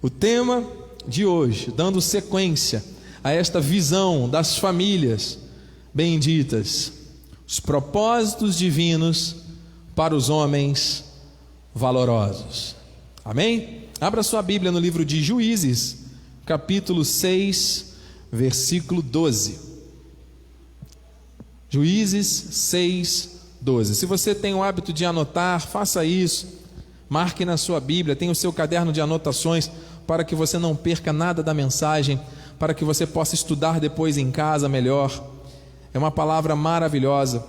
O tema de hoje, dando sequência a esta visão das famílias benditas, os propósitos divinos para os homens valorosos. Amém? Abra sua Bíblia no livro de Juízes, capítulo 6, versículo 12. Juízes 6, 12. Se você tem o hábito de anotar, faça isso. Marque na sua Bíblia, tenha o seu caderno de anotações para que você não perca nada da mensagem, para que você possa estudar depois em casa melhor. É uma palavra maravilhosa.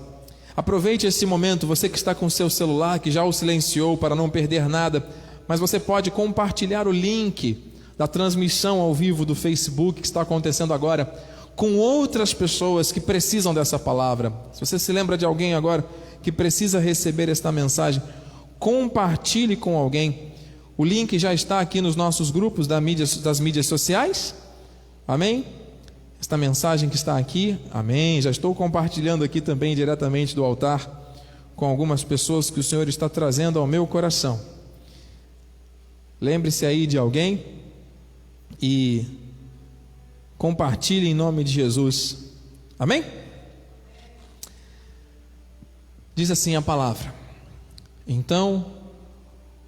Aproveite esse momento, você que está com o seu celular, que já o silenciou para não perder nada, mas você pode compartilhar o link da transmissão ao vivo do Facebook que está acontecendo agora com outras pessoas que precisam dessa palavra. Se você se lembra de alguém agora que precisa receber esta mensagem, compartilhe com alguém. O link já está aqui nos nossos grupos das mídias sociais. Amém? Esta mensagem que está aqui, amém. Já estou compartilhando aqui também diretamente do altar com algumas pessoas que o Senhor está trazendo ao meu coração. Lembre-se aí de alguém e compartilhe em nome de Jesus. Amém? Diz assim a palavra: então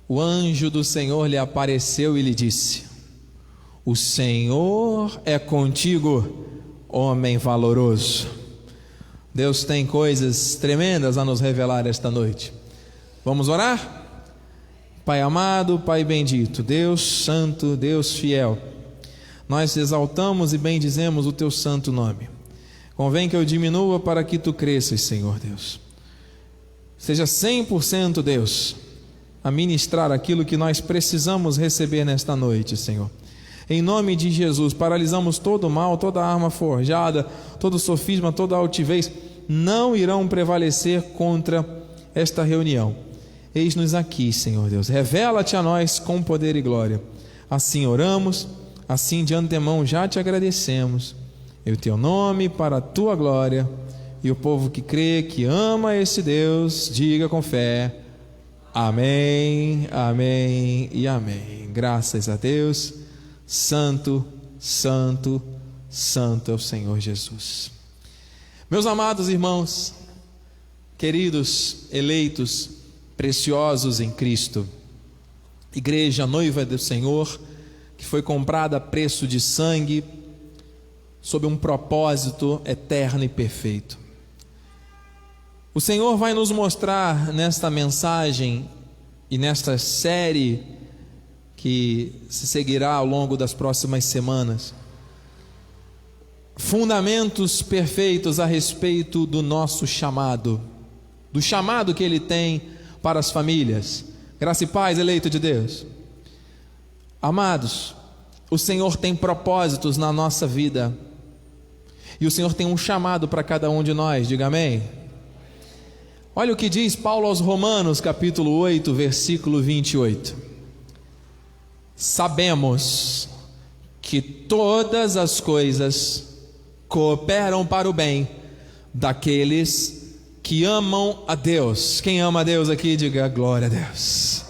o anjo do Senhor lhe apareceu e lhe disse: o Senhor é contigo, homem valoroso. Deus tem coisas tremendas a nos revelar esta noite. Vamos orar? Pai amado, Pai bendito, Deus santo, Deus fiel, nós exaltamos e bendizemos o teu santo nome. Convém que eu diminua para que tu cresças, Senhor Deus. Seja 100% Deus a ministrar aquilo que nós precisamos receber nesta noite, Senhor. Em nome de Jesus, paralisamos todo o mal, toda arma forjada, todo sofisma, toda altivez, não irão prevalecer contra esta reunião. Eis-nos aqui, Senhor Deus, revela-te a nós com poder e glória. Assim oramos, assim de antemão já te agradecemos, em teu nome, para a tua glória. E o povo que crê, que ama esse Deus, diga com fé: amém, amém e amém. Graças a Deus. Santo, santo, santo é o Senhor Jesus. Meus amados irmãos, queridos, eleitos, preciosos em Cristo, igreja noiva do Senhor, que foi comprada a preço de sangue, sob um propósito eterno e perfeito. O Senhor vai nos mostrar nesta mensagem e nesta série que se seguirá ao longo das próximas semanas, fundamentos perfeitos a respeito do nosso chamado, do chamado que Ele tem para as famílias. Graça e paz, eleito de Deus. Amados, o Senhor tem propósitos na nossa vida, e o Senhor tem um chamado para cada um de nós, diga amém. Olha o que diz Paulo aos Romanos, capítulo 8, versículo 28. Sabemos que todas as coisas cooperam para o bem daqueles que amam a Deus. Quem ama a Deus aqui, diga glória a Deus.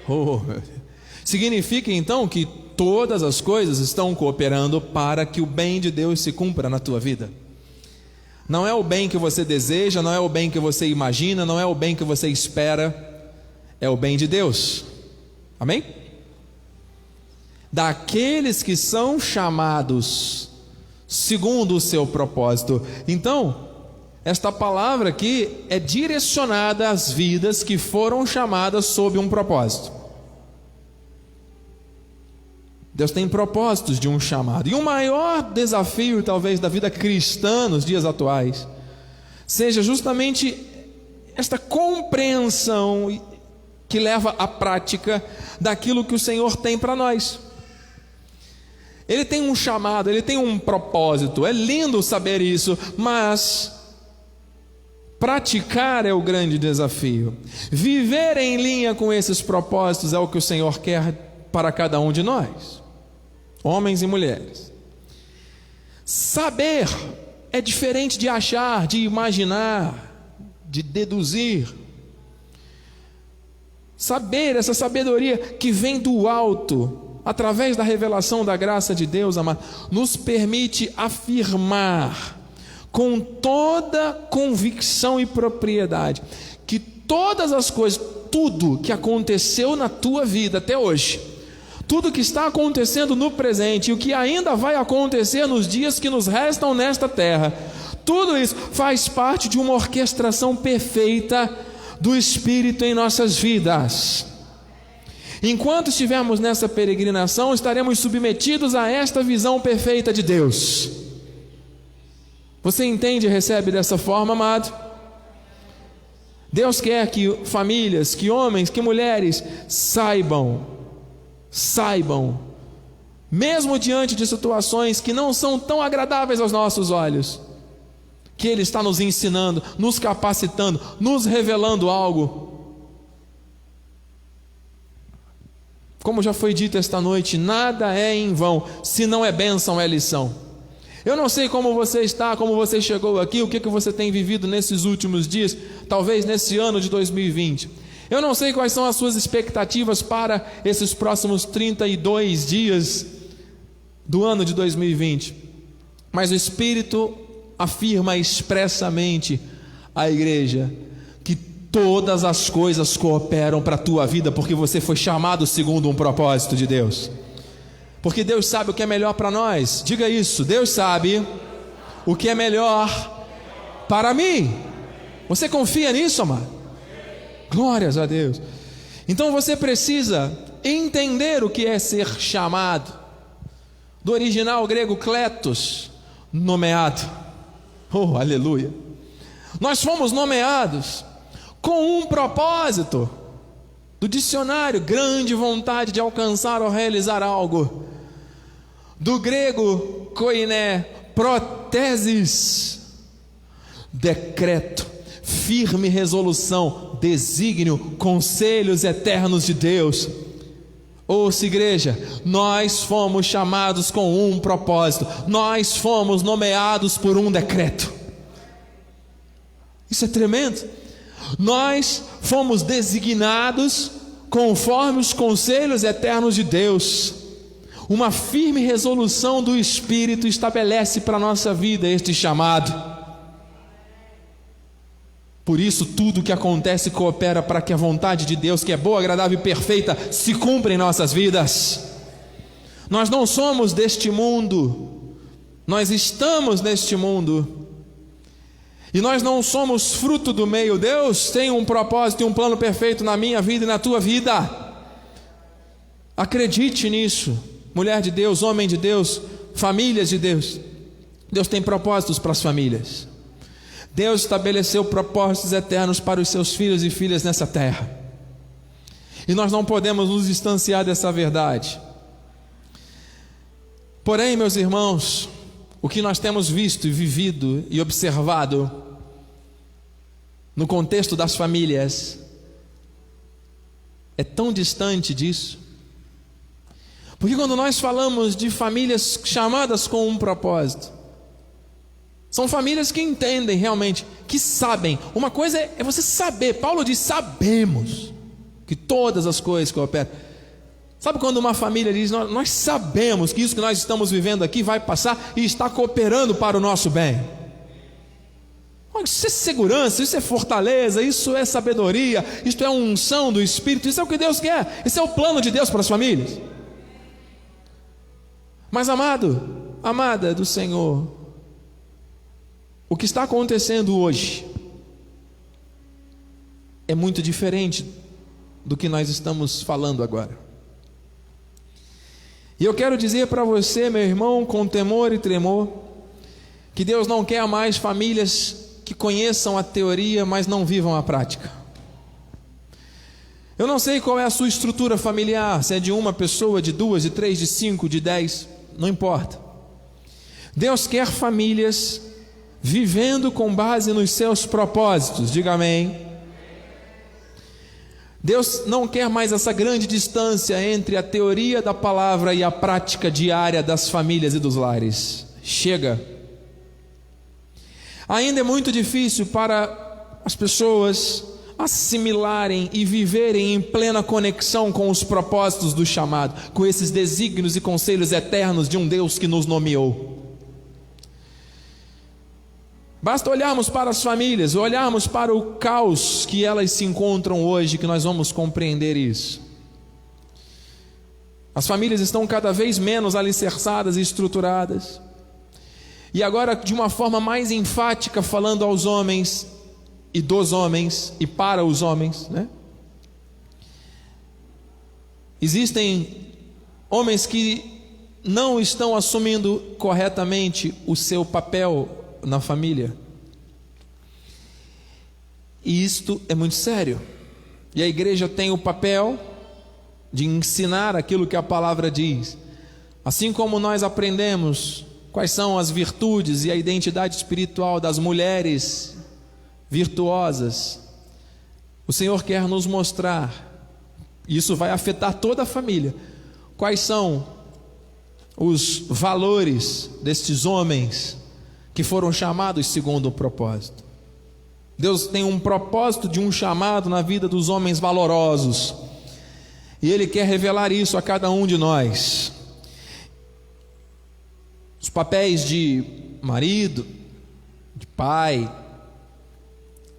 Oh, meu Deus. Significa então que todas as coisas estão cooperando para que o bem de Deus se cumpra na tua vida. Não é o bem que você deseja, não é o bem que você imagina, não é o bem que você espera, é o bem de Deus. Amém? Daqueles que são chamados segundo o seu propósito. Então, esta palavra aqui é direcionada às vidas que foram chamadas sob um propósito. Deus tem propósitos de um chamado. E o maior desafio, talvez, da vida cristã nos dias atuais, seja justamente esta compreensão que leva à prática daquilo que o Senhor tem para nós. Ele tem um chamado, Ele tem um propósito. É lindo saber isso, mas praticar é o grande desafio. Viver em linha com esses propósitos é o que o Senhor quer para cada um de nós, homens e mulheres. Saber é diferente de achar, de imaginar, de deduzir. Saber, essa sabedoria que vem do alto, através da revelação da graça de Deus, amado, nos permite afirmar com toda convicção e propriedade que todas as coisas, tudo que aconteceu na tua vida até hoje, tudo que está acontecendo no presente e o que ainda vai acontecer nos dias que nos restam nesta terra, tudo isso faz parte de uma orquestração perfeita do Espírito em nossas vidas. Enquanto estivermos nessa peregrinação, estaremos submetidos a esta visão perfeita de Deus. Você entende e recebe dessa forma, amado? Deus quer que famílias, que homens, que mulheres saibam, mesmo diante de situações que não são tão agradáveis aos nossos olhos, que Ele está nos ensinando, nos capacitando, nos revelando algo. Como já foi dito esta noite, nada é em vão, se não é bênção, é lição. Eu não sei como você está, como você chegou aqui, o que você tem vivido nesses últimos dias, talvez nesse ano de 2020. Eu não sei quais são as suas expectativas para esses próximos 32 dias do ano de 2020, mas o Espírito afirma expressamente à igreja que todas as coisas cooperam para a tua vida, porque você foi chamado segundo um propósito de Deus. Porque Deus sabe o que é melhor para nós. Diga isso, Deus sabe o que é melhor para mim. Você confia nisso, amado? Glórias a Deus. Então você precisa entender o que é ser chamado. Do original grego kletos, nomeado. Oh, aleluia. Nós fomos nomeados com um propósito. Do dicionário, grande vontade de alcançar ou realizar algo. Do grego koiné, protesis, decreto, firme resolução, desígnio, conselhos eternos de Deus. Ouça, igreja, nós fomos chamados com um propósito, nós fomos nomeados por um decreto. Isso é tremendo. Nós fomos designados conforme os conselhos eternos de Deus. Uma firme resolução do Espírito estabelece para a nossa vida este chamado. Por isso tudo que acontece coopera para que a vontade de Deus, que é boa, agradável e perfeita, se cumpra em nossas vidas. Nós não somos deste mundo, nós estamos neste mundo. E nós não somos fruto do meio. Deus tem um propósito e um plano perfeito na minha vida e na tua vida. Acredite nisso, mulher de Deus, homem de Deus, famílias de Deus. Deus tem propósitos para as famílias. Deus estabeleceu propósitos eternos para os seus filhos e filhas nessa terra. E nós não podemos nos distanciar dessa verdade. Porém, meus irmãos, o que nós temos visto e vivido e observado no contexto das famílias é tão distante disso. Porque quando nós falamos de famílias chamadas com um propósito, são famílias que entendem realmente, que sabem. Uma coisa é você saber. Paulo diz, sabemos que todas as coisas cooperam. Sabe quando uma família diz, nós sabemos que isso que nós estamos vivendo aqui vai passar e está cooperando para o nosso bem. Isso é segurança, isso é fortaleza, isso é sabedoria, isso é unção do Espírito, isso é o que Deus quer, esse é o plano de Deus para as famílias. Mas amado, amada do Senhor, o que está acontecendo hoje é muito diferente do que nós estamos falando agora. E eu quero dizer para você, meu irmão, com temor e tremor, que Deus não quer mais famílias que conheçam a teoria, mas não vivam a prática. Eu não sei qual é a sua estrutura familiar, se é de uma pessoa, de duas, de três, de 5, de 10, não importa. Deus quer famílias vivendo com base nos seus propósitos, diga amém. Deus não quer mais essa grande distância entre a teoria da palavra e a prática diária das famílias e dos lares. Chega. Ainda é muito difícil para as pessoas assimilarem e viverem em plena conexão com os propósitos do chamado, com esses desígnios e conselhos eternos de um Deus que nos nomeou. Basta olharmos para as famílias, olharmos para o caos que elas se encontram hoje, que nós vamos compreender isso. As famílias estão cada vez menos alicerçadas e estruturadas. E agora, de uma forma mais enfática, falando aos homens e dos homens e para os homens, né? Existem homens que não estão assumindo corretamente o seu papel na família. E isto é muito sério. E a igreja tem o papel de ensinar aquilo que a palavra diz. Assim como nós aprendemos quais são as virtudes e a identidade espiritual das mulheres virtuosas, o Senhor quer nos mostrar, e isso vai afetar toda a família, quais são os valores destes homens que foram chamados segundo o propósito. Deus tem um propósito de um chamado na vida dos homens valorosos, e Ele quer revelar isso a cada um de nós. Os papéis de marido, de pai,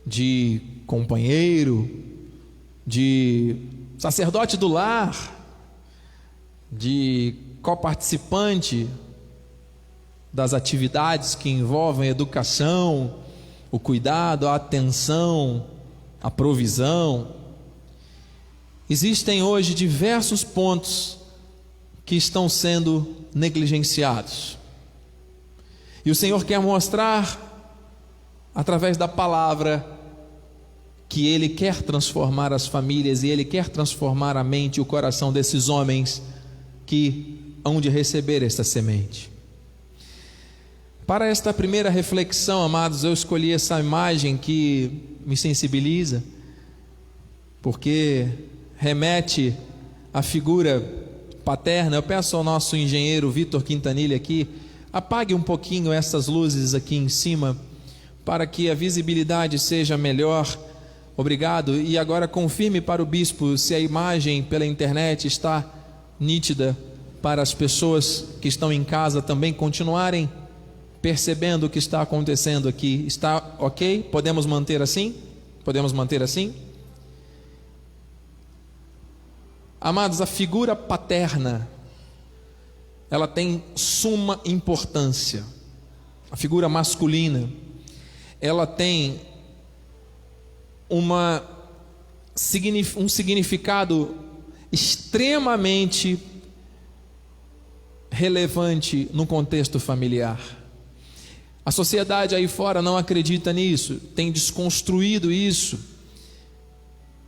de companheiro, de sacerdote do lar, de coparticipante das atividades que envolvem a educação, o cuidado, a atenção, a provisão. Existem hoje diversos pontos que estão sendo negligenciados. E o Senhor quer mostrar, através da palavra, que Ele quer transformar as famílias e Ele quer transformar a mente e o coração desses homens que hão de receber esta semente. Para esta primeira reflexão, amados, eu escolhi essa imagem que me sensibiliza, porque remete à figura paterna. Eu peço ao nosso engenheiro Vitor Quintanilha aqui, apague um pouquinho essas luzes aqui em cima, para que a visibilidade seja melhor. Obrigado. E agora confirme para o bispo se a imagem pela internet está nítida, para as pessoas que estão em casa também continuarem percebendo o que está acontecendo aqui. Está ok? Podemos manter assim? Podemos manter assim? Amados, a figura paterna, ela tem suma importância. A figura masculina, ela tem um significado extremamente relevante no contexto familiar. A sociedade aí fora não acredita nisso, tem desconstruído isso.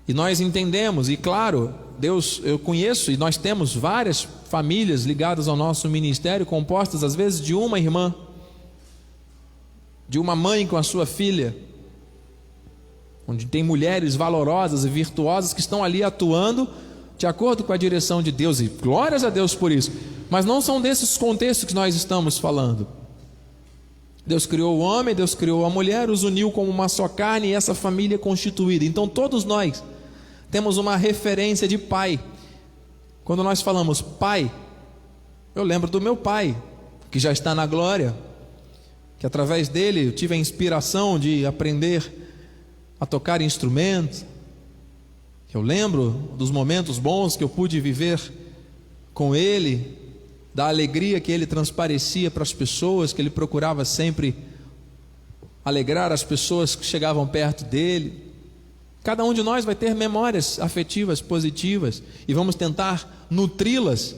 E nós entendemos, e claro, Deus, eu conheço, e nós temos várias famílias ligadas ao nosso ministério, compostas às vezes de uma irmã, de uma mãe com a sua filha, onde tem mulheres valorosas e virtuosas que estão ali atuando de acordo com a direção de Deus, e glórias a Deus por isso. Mas não são desses contextos que nós estamos falando. Deus criou o homem, Deus criou a mulher, os uniu como uma só carne, e essa família constituída. Então todos nós temos uma referência de pai. Quando nós falamos pai, eu lembro do meu pai, que já está na glória, que através dele eu tive a inspiração de aprender a tocar instrumento. Eu lembro dos momentos bons que eu pude viver com ele, da alegria que ele transparecia para as pessoas, que ele procurava sempre alegrar as pessoas que chegavam perto dele. Cada um de nós vai ter memórias afetivas positivas e vamos tentar nutri-las.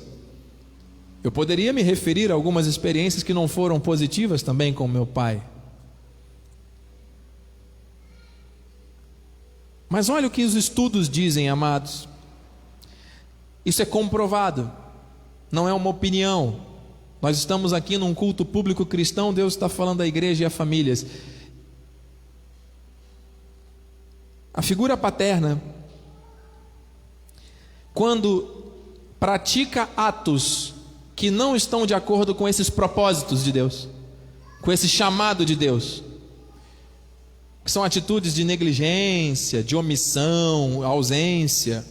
Eu poderia me referir a algumas experiências que não foram positivas também com meu pai. Mas olha o que os estudos dizem, amados. Isso é comprovado, não é uma opinião. Nós estamos aqui num culto público cristão, Deus está falando à igreja e a famílias. A figura paterna, quando pratica atos que não estão de acordo com esses propósitos de Deus, com esse chamado de Deus, que são atitudes de negligência, de omissão, ausência,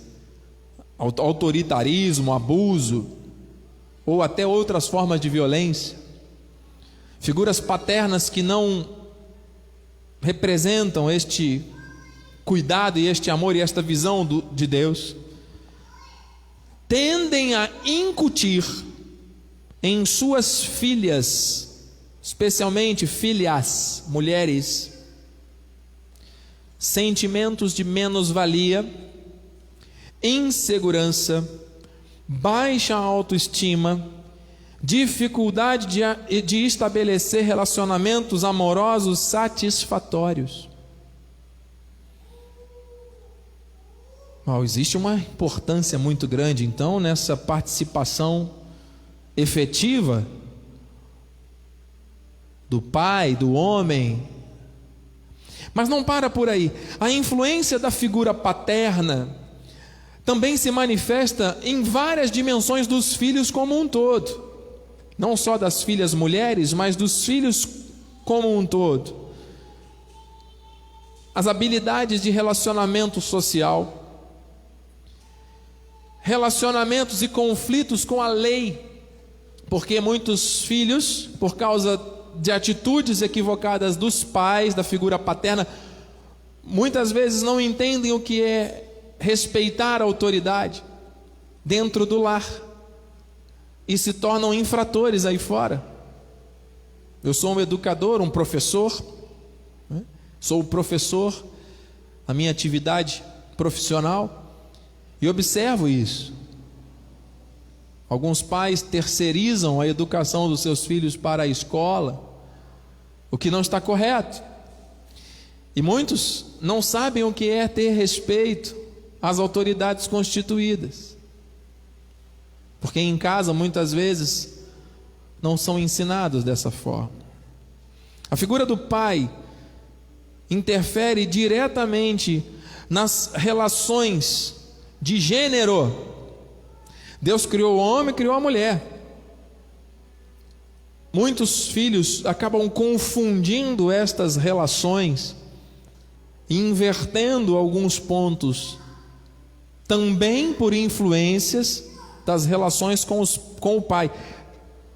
autoritarismo, abuso, ou até outras formas de violência. Figuras paternas que não representam este cuidado e este amor e esta visão de Deus, tendem a incutir em suas filhas, especialmente filhas, mulheres, sentimentos de menos-valia, insegurança, baixa autoestima, dificuldade de estabelecer relacionamentos amorosos satisfatórios. Existe uma importância muito grande, então, nessa participação efetiva do pai, do homem. Mas não para por aí. A influência da figura paterna também se manifesta em várias dimensões dos filhos como um todo. Não só das filhas mulheres, mas dos filhos como um todo. As habilidades de relacionamento social, relacionamentos e conflitos com a lei, porque muitos filhos, por causa de atitudes equivocadas dos pais, da figura paterna, muitas vezes não entendem o que é respeitar a autoridade dentro do lar e se tornam infratores aí fora. Eu sou um educador, um professor, sou professor na minha atividade profissional e observo isso. Alguns pais terceirizam a educação dos seus filhos para a escola, o que não está correto. E muitos não sabem o que é ter respeito às autoridades constituídas, porque em casa muitas vezes não são ensinados dessa forma. A figura do pai interfere diretamente nas relações de gênero. Deus criou o homem, criou a mulher. Muitos filhos acabam confundindo estas relações, invertendo alguns pontos, também por influências das relações com o pai.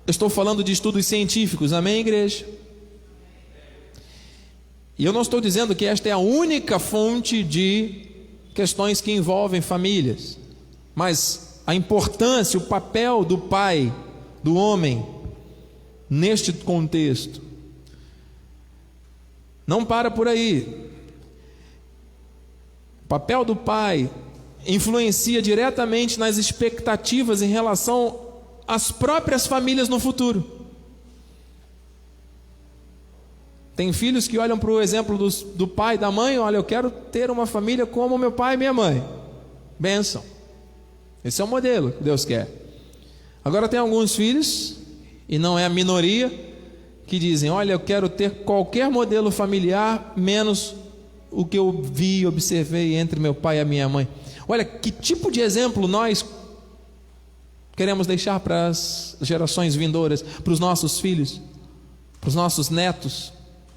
Eu estou falando de estudos científicos, amém, igreja? E eu não estou dizendo que esta é a única fonte de questões que envolvem famílias, mas a importância, o papel do pai, do homem, neste contexto, não para por aí. O papel do pai influencia diretamente nas expectativas em relação às próprias famílias no futuro. Tem filhos que olham para o exemplo do pai e da mãe: olha, eu quero ter uma família como meu pai e minha mãe. Bênção. Esse é o modelo que Deus quer. Agora tem alguns filhos, e não é a minoria, que dizem: olha, eu quero ter qualquer modelo familiar, menos o que eu vi e observei entre meu pai e a minha mãe. Olha, que tipo de exemplo nós queremos deixar para as gerações vindouras, para os nossos filhos, para os nossos netos?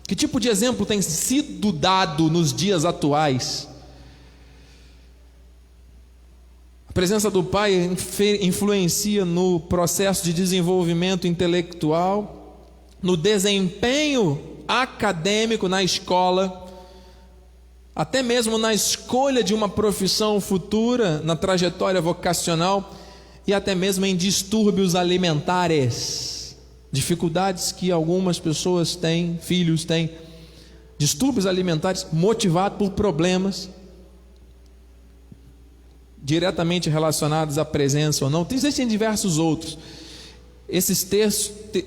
Que tipo de exemplo tem sido dado nos dias atuais? A presença do pai influencia no processo de desenvolvimento intelectual, no desempenho acadêmico na escola, até mesmo na escolha de uma profissão futura, na trajetória vocacional, e até mesmo em distúrbios alimentares. Dificuldades que algumas pessoas têm, filhos têm, distúrbios alimentares motivados por problemas diretamente relacionados à presença ou não. Existem diversos outros. Esses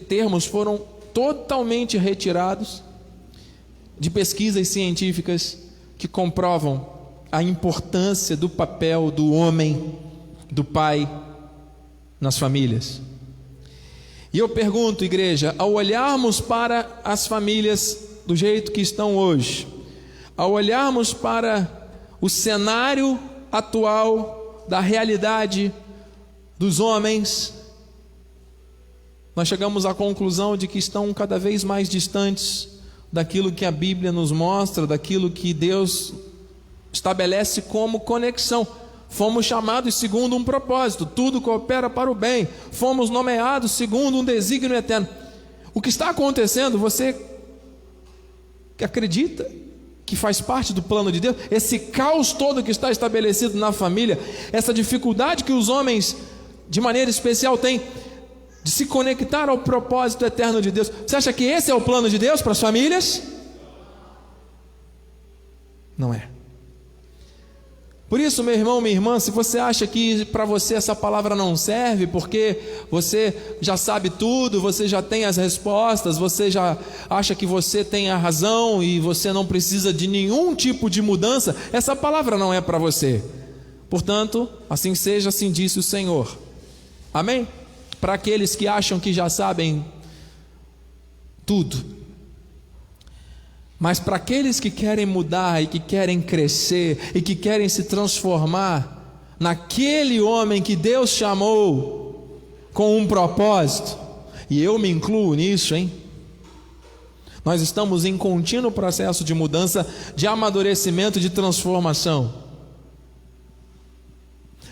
termos foram totalmente retirados de pesquisas científicas que comprovam a importância do papel do homem, do pai, nas famílias. E eu pergunto, igreja, ao olharmos para as famílias do jeito que estão hoje, ao olharmos para o cenário atual da realidade dos homens, nós chegamos à conclusão de que estão cada vez mais distantes daquilo que a Bíblia nos mostra, daquilo que Deus estabelece como conexão. Fomos chamados segundo um propósito, tudo coopera para o bem. Fomos nomeados segundo um desígnio eterno. O que está acontecendo, você que acredita que faz parte do plano de Deus, esse caos todo que está estabelecido na família, essa dificuldade que os homens, de maneira especial, têm de se conectar ao propósito eterno de Deus. Você acha que esse é o plano de Deus para as famílias? Não é. Por isso, meu irmão, minha irmã, se você acha que para você essa palavra não serve, porque você já sabe tudo, você já tem as respostas, você já acha que você tem a razão e você não precisa de nenhum tipo de mudança, essa palavra não é para você. Portanto, assim seja, assim disse o Senhor. Amém? Para aqueles que acham que já sabem tudo. Mas para aqueles que querem mudar e que querem crescer e que querem se transformar naquele homem que Deus chamou com um propósito, e eu me incluo nisso, hein? Nós estamos em contínuo processo de mudança, de amadurecimento, de transformação.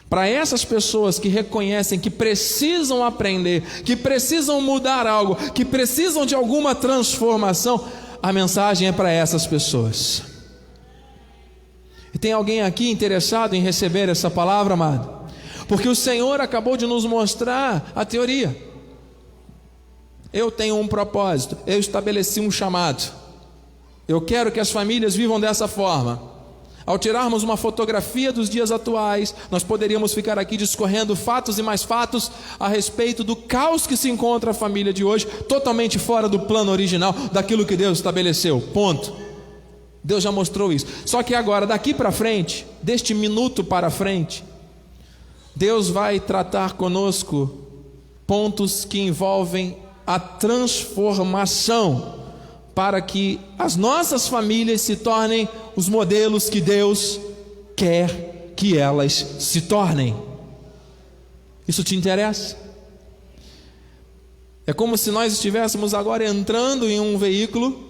Para essas pessoas que reconhecem que precisam aprender, que precisam mudar algo, que precisam de alguma transformação, a mensagem é para essas pessoas. E tem alguém aqui interessado em receber essa palavra, amado? Porque o Senhor acabou de nos mostrar a teoria. Eu tenho um propósito, eu estabeleci um chamado. Eu quero que as famílias vivam dessa forma. Ao tirarmos uma fotografia dos dias atuais, nós poderíamos ficar aqui discorrendo fatos e mais fatos a respeito do caos que se encontra a família de hoje, totalmente fora do plano original, daquilo que Deus estabeleceu, ponto. Deus já mostrou isso. Só que agora, daqui para frente, deste minuto para frente, Deus vai tratar conosco pontos que envolvem a transformação, para que as nossas famílias se tornem os modelos que Deus quer que elas se tornem. Isso te interessa? É como se nós estivéssemos agora entrando em um veículo,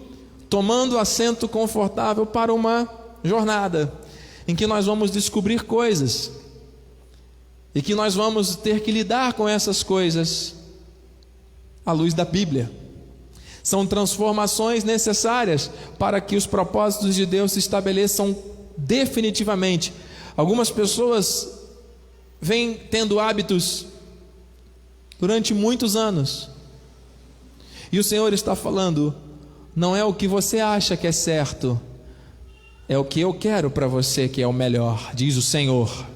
tomando assento confortável para uma jornada, em que nós vamos descobrir coisas, e que nós vamos ter que lidar com essas coisas à luz da Bíblia. São transformações necessárias para que os propósitos de Deus se estabeleçam definitivamente. Algumas pessoas vêm tendo hábitos durante muitos anos, e o Senhor está falando: não é o que você acha que é certo, é o que eu quero para você que é o melhor, diz o Senhor.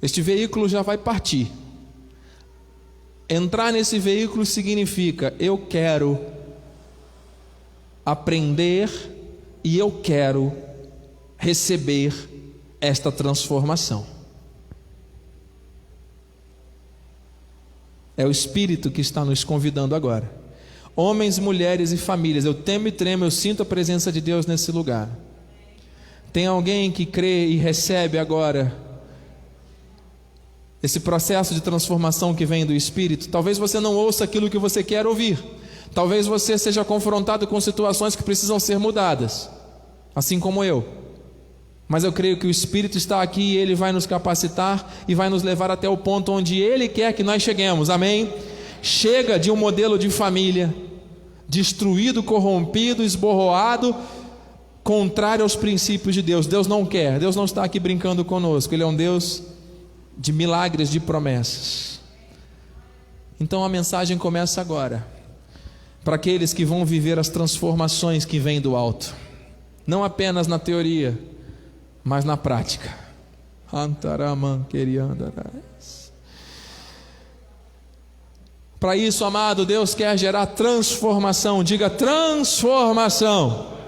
Este veículo já vai partir. Entrar nesse veículo significa: eu quero aprender e eu quero receber esta transformação. É o Espírito que está nos convidando agora. Homens, mulheres e famílias, eu temo e tremo, eu sinto a presença de Deus nesse lugar. Tem alguém que crê e recebe agora esse processo de transformação que vem do Espírito? Talvez você não ouça aquilo que você quer ouvir. Talvez você seja confrontado com situações que precisam ser mudadas, assim como eu. Mas eu creio que o Espírito está aqui e Ele vai nos capacitar e vai nos levar até o ponto onde Ele quer que nós cheguemos. Amém? Chega de um modelo de família destruído, corrompido, esborroado, contrário aos princípios de Deus. Deus não quer, Deus não está aqui brincando conosco. Ele é um Deus de milagres, de promessas. Então a mensagem começa agora, para aqueles que vão viver as transformações que vêm do alto, não apenas na teoria, mas na prática. Para isso, amado, Deus quer gerar transformação. Diga: transformação.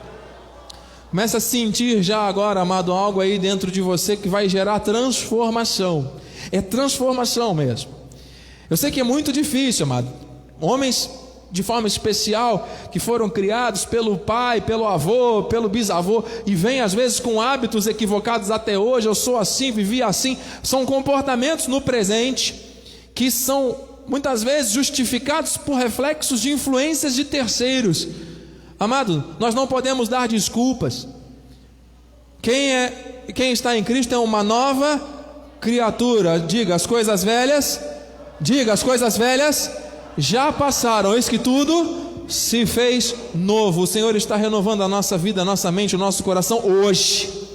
Começa a sentir já agora, amado, algo aí dentro de você que vai gerar transformação. É transformação mesmo. Eu sei que é muito difícil, amado. Homens de forma especial, que foram criados pelo pai, pelo avô, pelo bisavô, e vêm às vezes com hábitos equivocados até hoje. Eu sou assim, vivi assim. São comportamentos no presente que são muitas vezes justificados por reflexos de influências de terceiros. Amado, nós não podemos dar desculpas. Quem está em Cristo é uma nova criatura. Diga, as coisas velhas já passaram, eis que tudo se fez novo. O Senhor está renovando a nossa vida, a nossa mente, o nosso coração hoje.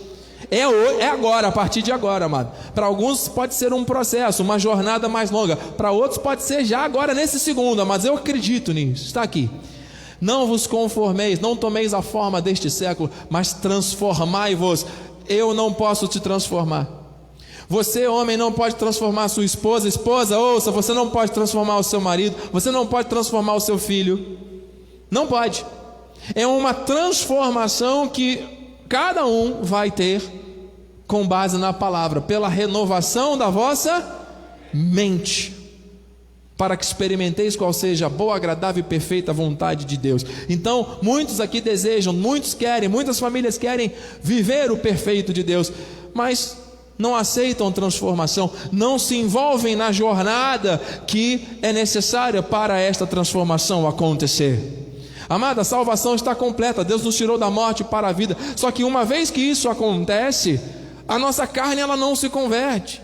É agora, a partir de agora, amado. Para alguns pode ser um processo, uma jornada mais longa. Para outros pode ser já agora, nesse segundo, mas eu acredito nisso. Está aqui. Não vos conformeis, não tomeis a forma deste século, mas transformai-vos. Eu não posso te transformar. Você, homem, não pode transformar a sua esposa. Esposa, ouça, você não pode transformar o seu marido. Você não pode transformar o seu filho. Não pode. É uma transformação que cada um vai ter com base na palavra, pela renovação da vossa mente, para que experimenteis qual seja a boa, agradável e perfeita vontade de Deus. Então, muitos aqui desejam, muitos querem, muitas famílias querem viver o perfeito de Deus, mas não aceitam transformação, não se envolvem na jornada que é necessária para esta transformação acontecer. Amada, a salvação está completa, Deus nos tirou da morte para a vida. Só que uma vez que isso acontece, a nossa carne ela não se converte.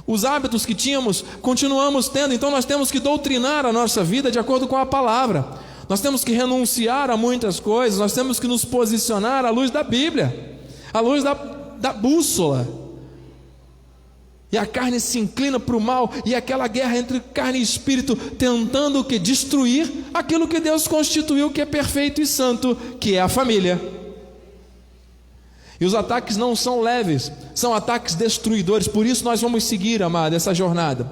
Os hábitos que tínhamos, continuamos tendo. Então nós temos que doutrinar a nossa vida de acordo com a palavra. Nós temos que renunciar a muitas coisas. Nós temos que nos posicionar à luz da Bíblia, à luz da bússola. E a carne se inclina para o mal, e aquela guerra entre carne e espírito, tentando o que? Destruir aquilo que Deus constituiu, que é perfeito e santo, que é a família. E os ataques não são leves, são ataques destruidores. Por isso nós vamos seguir, amado, essa jornada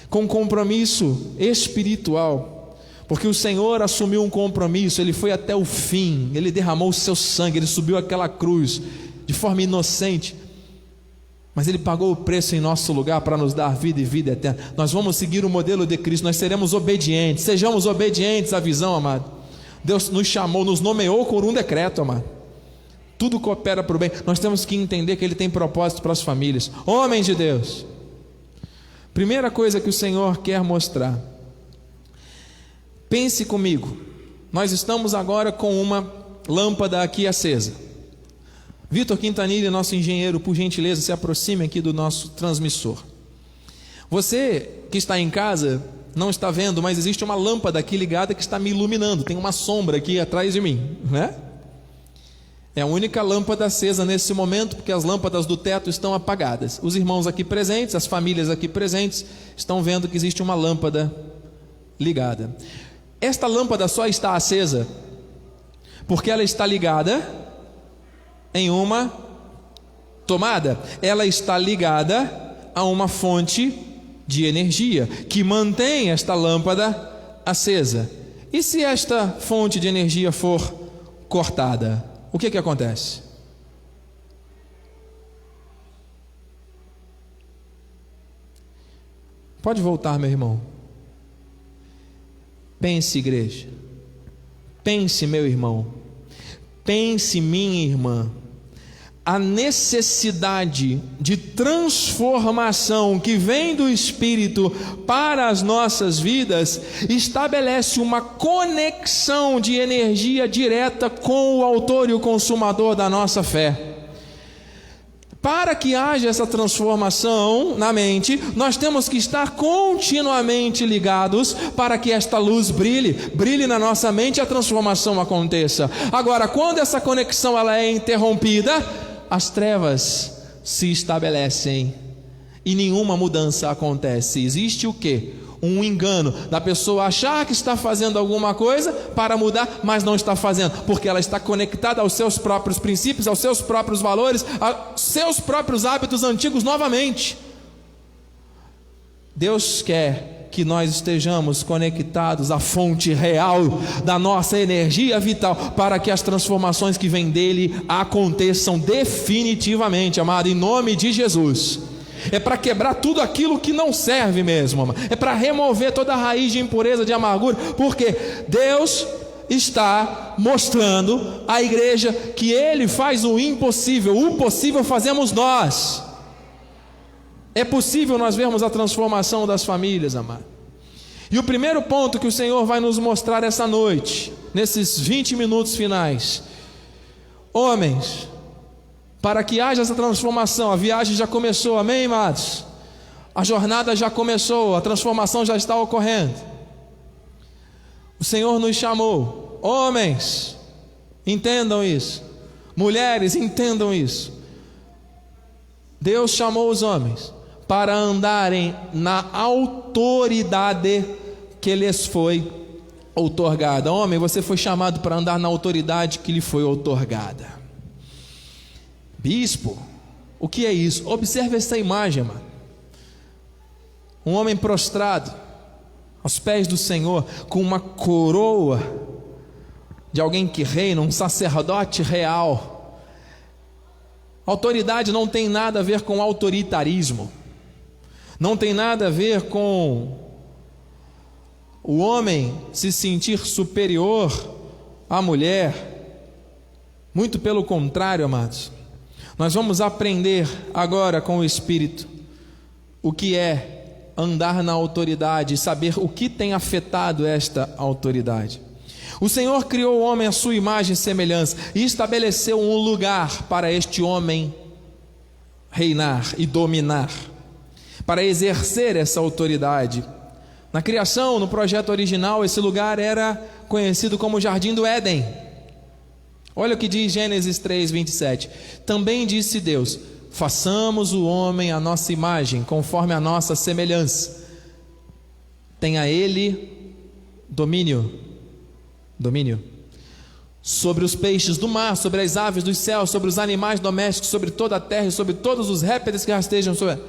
com compromisso espiritual, porque o Senhor assumiu um compromisso, Ele foi até o fim, Ele derramou o seu sangue, Ele subiu aquela cruz de forma inocente, mas Ele pagou o preço em nosso lugar para nos dar vida e vida eterna. Nós vamos seguir o modelo de Cristo, nós seremos obedientes. Sejamos obedientes à visão, amado. Deus nos chamou, nos nomeou por um decreto, amado. Tudo coopera para o bem. Nós temos que entender que Ele tem propósito para as famílias. Homens de Deus, primeira coisa que o Senhor quer mostrar. Pense comigo. Nós estamos agora com uma lâmpada aqui acesa. Vitor Quintanilha, nosso engenheiro, por gentileza, se aproxime aqui do nosso transmissor. Você que está em casa não está vendo, mas existe uma lâmpada aqui ligada que está me iluminando. Tem uma sombra aqui atrás de mim, né? É a única lâmpada acesa nesse momento, porque as lâmpadas do teto estão apagadas. Os irmãos aqui presentes, as famílias aqui presentes, estão vendo que existe uma lâmpada ligada. Esta lâmpada só está acesa porque ela está ligada em uma tomada. Ela está ligada a uma fonte de energia que mantém esta lâmpada acesa. E se esta fonte de energia for cortada, o que acontece? Pode voltar, meu irmão. Pense, igreja. Pense, meu irmão. Pense, minha irmã. A necessidade de transformação que vem do Espírito para as nossas vidas estabelece uma conexão de energia direta com o autor e o consumador da nossa fé. Para que haja essa transformação na mente, nós temos que estar continuamente ligados para que esta luz brilhe na nossa mente e a transformação aconteça. Agora, quando essa conexão ela é interrompida, as trevas se estabelecem e nenhuma mudança acontece. Existe o quê? Um engano da pessoa achar que está fazendo alguma coisa para mudar, mas não está fazendo, porque ela está conectada aos seus próprios princípios, aos seus próprios valores, aos seus próprios hábitos antigos novamente. Deus quer que nós estejamos conectados à fonte real da nossa energia vital, para que as transformações que vêm dele aconteçam definitivamente, amado, em nome de Jesus. É para quebrar tudo aquilo que não serve mesmo, amado. É para remover toda a raiz de impureza, de amargura, porque Deus está mostrando à igreja que Ele faz o impossível, o possível fazemos nós. É possível nós vermos a transformação das famílias, amado. E o primeiro ponto que o Senhor vai nos mostrar essa noite, nesses 20 minutos finais: homens, para que haja essa transformação, a viagem já começou, amém, amados? A jornada já começou, a transformação já está ocorrendo. O Senhor nos chamou. Homens, entendam isso. Mulheres, entendam isso. Deus chamou os homens para andarem na autoridade que lhes foi outorgada. Homem, você foi chamado para andar na autoridade que lhe foi outorgada. Bispo, o que é isso? Observe essa imagem, mano. Um homem prostrado aos pés do Senhor, com uma coroa de alguém que reina, um sacerdote real. Autoridade não tem nada a ver com autoritarismo, não tem nada a ver com o homem se sentir superior à mulher. Muito pelo contrário, amados. Nós vamos aprender agora com o Espírito o que é andar na autoridade, saber o que tem afetado esta autoridade. O Senhor criou o homem à sua imagem e semelhança e estabeleceu um lugar para este homem reinar e dominar, para exercer essa autoridade. Na criação, no projeto original, esse lugar era conhecido como Jardim do Éden. Olha o que diz Gênesis 3:27. Também disse Deus: façamos o homem à nossa imagem, conforme a nossa semelhança. Tenha ele domínio sobre os peixes do mar, sobre as aves dos céus, sobre os animais domésticos, sobre toda a terra e sobre todos os répteis que rastejam sobre.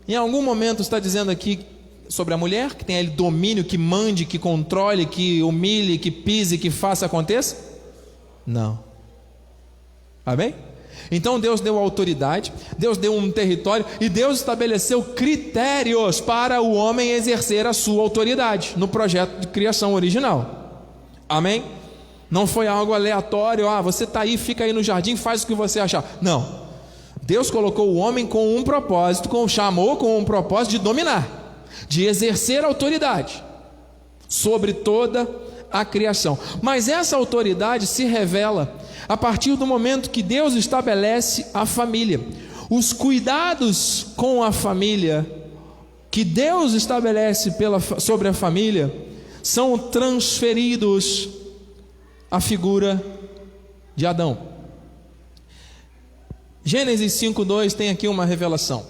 Em algum momento está dizendo aqui sobre a mulher, que tenha ele domínio, que mande, que controle, que humilhe, que pise, que faça aconteça? Não. Amém? Então Deus deu autoridade, Deus deu um território e Deus estabeleceu critérios para o homem exercer a sua autoridade no projeto de criação original. Amém? Não foi algo aleatório, você está aí, fica aí no jardim, faz o que você achar. Não. Deus colocou o homem com um propósito, chamou com um propósito de dominar, de exercer autoridade sobre toda a criação. Mas essa autoridade se revela a partir do momento que Deus estabelece a família. Os cuidados com a família que Deus estabelece sobre a família são transferidos à figura de Adão. Gênesis 5:2 tem aqui uma revelação.